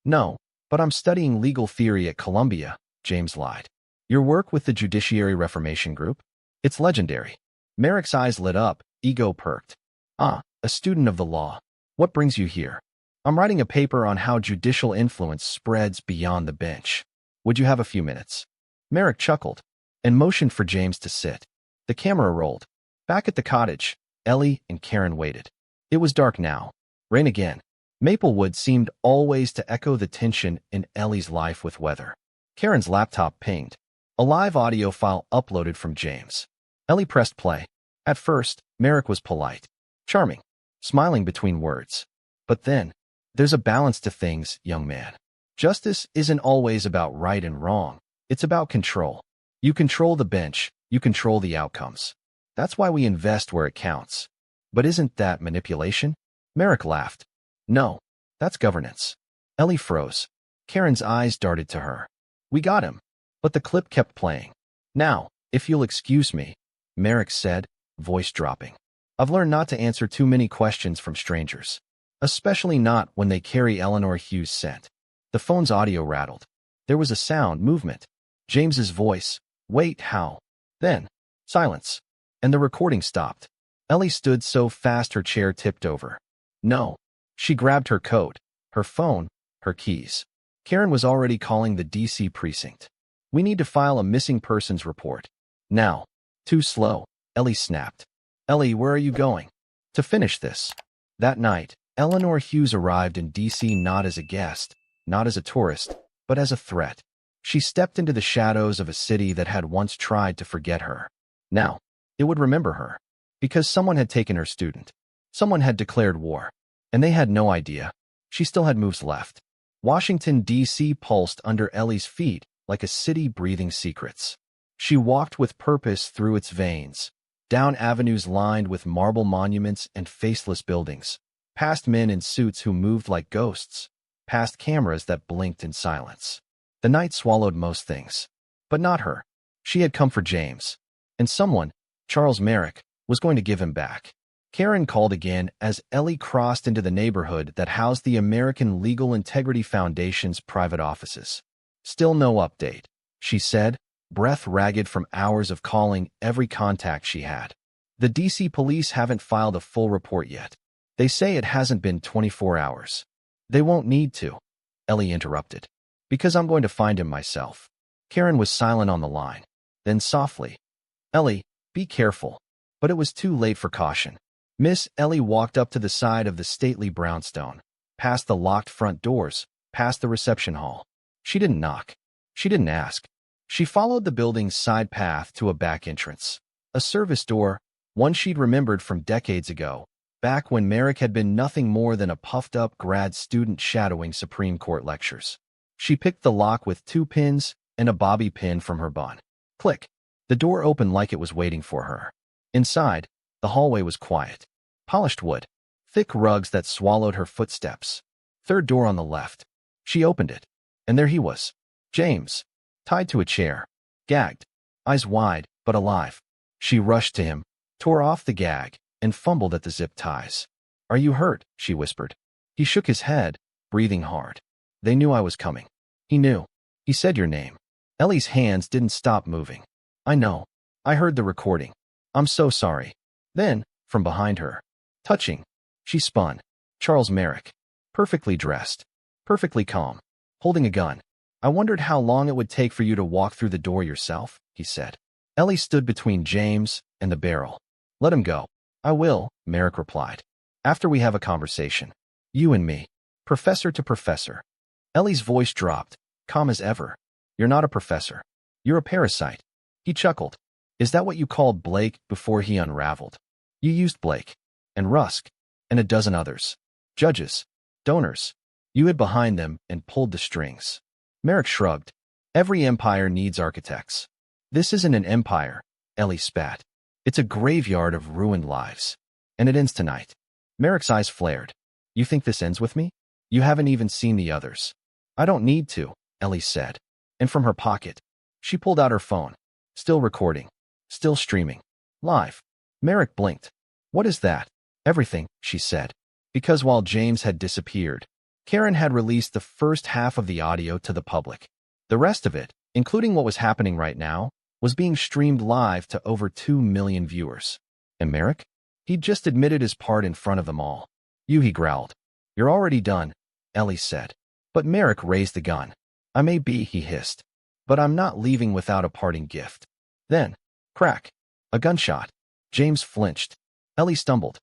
No, but I'm studying legal theory at Columbia, James lied. Your work with the Judiciary Reformation Group? It's legendary. Merrick's eyes lit up, ego perked. Ah, a student of the law. What brings you here? I'm writing a paper on how judicial influence spreads beyond the bench. Would you have a few minutes? Merrick chuckled and motioned for James to sit. The camera rolled. Back at the cottage, Ellie and Karen waited. It was dark now. Rain again. Maplewood seemed always to echo the tension in Ellie's life with weather. Karen's laptop pinged. A live audio file uploaded from James. Ellie pressed play. At first, Merrick was polite, charming, smiling between words. But then, there's a balance to things, young man. Justice isn't always about right and wrong. It's about control. You control the bench, you control the outcomes. That's why we invest where it counts. But isn't that manipulation? Merrick laughed. No, that's governance. Ellie froze. Karen's eyes darted to her. We got him. But the clip kept playing. Now, if you'll excuse me, Merrick said, voice dropping. I've learned not to answer too many questions from strangers. Especially not when they carry Eleanor Hughes' scent. The phone's audio rattled. There was a sound, movement. James's voice. Wait, how? Then, silence. And the recording stopped. Ellie stood so fast her chair tipped over. No. She grabbed her coat, her phone, her keys. Karen was already calling the DC precinct. We need to file a missing persons report. Now. Too slow, Ellie snapped. Ellie, where are you going? To finish this. That night, Eleanor Hughes arrived in DC not as a guest, not as a tourist, but as a threat. She stepped into the shadows of a city that had once tried to forget her. Now, it would remember her. Because someone had taken her student. Someone had declared war. And they had no idea. She still had moves left. Washington, D.C. pulsed under Ellie's feet like a city breathing secrets. She walked with purpose through its veins, down avenues lined with marble monuments and faceless buildings, past men in suits who moved like ghosts, past cameras that blinked in silence. The night swallowed most things. But not her. She had come for James. And someone, Charles Merrick, was going to give him back. Karen called again as Ellie crossed into the neighborhood that housed the American Legal Integrity Foundation's private offices. Still no update, she said, breath ragged from hours of calling every contact she had. The DC police haven't filed a full report yet. They say it hasn't been 24 hours. They won't need to, Ellie interrupted. Because I'm going to find him myself. Karen was silent on the line. Then softly, Ellie, be careful. But it was too late for caution. Miss Ellie walked up to the side of the stately brownstone, past the locked front doors, past the reception hall. She didn't knock. She didn't ask. She followed the building's side path to a back entrance. A service door, one she'd remembered from decades ago, back when Merrick had been nothing more than a puffed-up grad student shadowing Supreme Court lectures. She picked the lock with 2 pins and a bobby pin from her bun. Click. The door opened like it was waiting for her. Inside, the hallway was quiet. Polished wood. Thick rugs that swallowed her footsteps. Third door on the left. She opened it. And there he was. James. Tied to a chair. Gagged. Eyes wide, but alive. She rushed to him, tore off the gag, and fumbled at the zip ties. Are you hurt? She whispered. He shook his head, breathing hard. They knew I was coming. He knew. He said your name. Ellie's hands didn't stop moving. I know. I heard the recording. I'm so sorry. Then, from behind her, touching, she spun. Charles Merrick. Perfectly dressed. Perfectly calm. Holding a gun. I wondered how long it would take for you to walk through the door yourself, he said. Ellie stood between James and the barrel. Let him go. I will, Merrick replied. After we have a conversation. You and me. Professor to professor. Ellie's voice dropped, calm as ever. You're not a professor. You're a parasite. He chuckled. Is that what you called Blake before he unraveled? You used Blake. And Rusk. And a dozen others. Judges. Donors. You hid behind them and pulled the strings. Merrick shrugged. Every empire needs architects. This isn't an empire, Ellie spat. It's a graveyard of ruined lives. And it ends tonight. Merrick's eyes flared. You think this ends with me? You haven't even seen the others. I don't need to, Ellie said. And from her pocket, she pulled out her phone. Still recording. Still streaming. Live. Merrick blinked. What is that? Everything, she said. Because while James had disappeared, Karen had released the first half of the audio to the public. The rest of it, including what was happening right now, was being streamed live to over 2 million viewers. And Merrick? He'd just admitted his part in front of them all. You, he growled. You're already done, Ellie said. But Merrick raised the gun. I may be, he hissed. But I'm not leaving without a parting gift. Then, crack. A gunshot. James flinched. Ellie stumbled.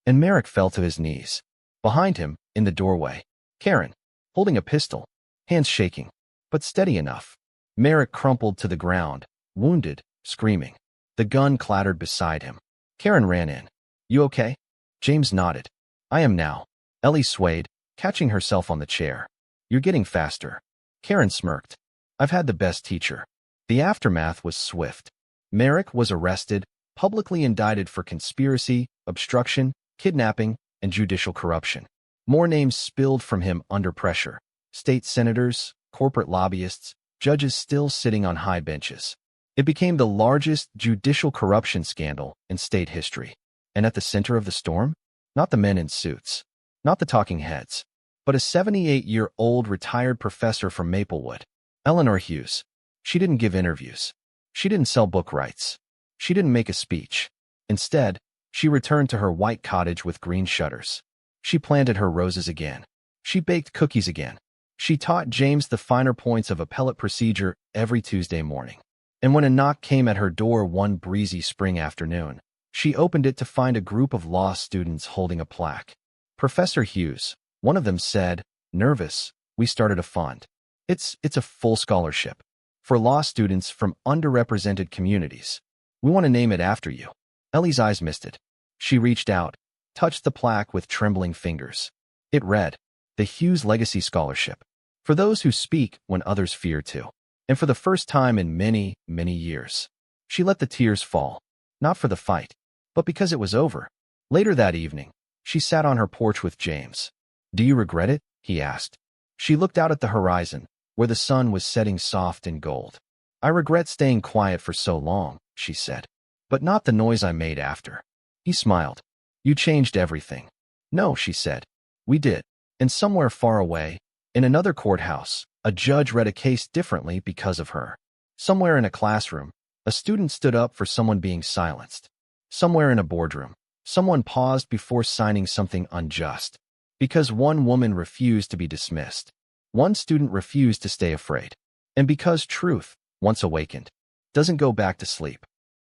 And Merrick fell to his knees. Behind him, in the doorway, Karen, holding a pistol, hands shaking, but steady enough. Merrick crumpled to the ground, wounded, screaming. The gun clattered beside him. Karen ran in. You okay? James nodded. I am now. Ellie swayed, catching herself on the chair. You're getting faster. Karen smirked. I've had the best teacher. The aftermath was swift. Merrick was arrested, publicly indicted for conspiracy, obstruction, kidnapping, and judicial corruption. More names spilled from him under pressure. State senators, corporate lobbyists, judges still sitting on high benches. It became the largest judicial corruption scandal in state history. And at the center of the storm? Not the men in suits. Not the talking heads. But a 78-year-old retired professor from Maplewood. Eleanor Hughes. She didn't give interviews. She didn't sell book rights. She didn't make a speech. Instead, she returned to her white cottage with green shutters. She planted her roses again. She baked cookies again. She taught James the finer points of appellate procedure every Tuesday morning. And when a knock came at her door one breezy spring afternoon, she opened it to find a group of law students holding a plaque. Professor Hughes, one of them said, nervous, we started a fund. It's a full scholarship for law students from underrepresented communities. We want to name it after you. Ellie's eyes misted. She reached out, touched the plaque with trembling fingers. It read, the Hughes Legacy Scholarship, for those who speak when others fear to. And for the first time in many, many years, she let the tears fall, not for the fight, but because it was over. Later that evening, she sat on her porch with James. Do you regret it? He asked. She looked out at the horizon, where the sun was setting soft in gold. I regret staying quiet for so long, she said, but not the noise I made after. He smiled. You changed everything. No, she said. We did. And somewhere far away, in another courthouse, a judge read a case differently because of her. Somewhere in a classroom, a student stood up for someone being silenced. Somewhere in a boardroom, someone paused before signing something unjust. Because one woman refused to be dismissed. One student refused to stay afraid. And because truth, once awakened, doesn't go back to sleep.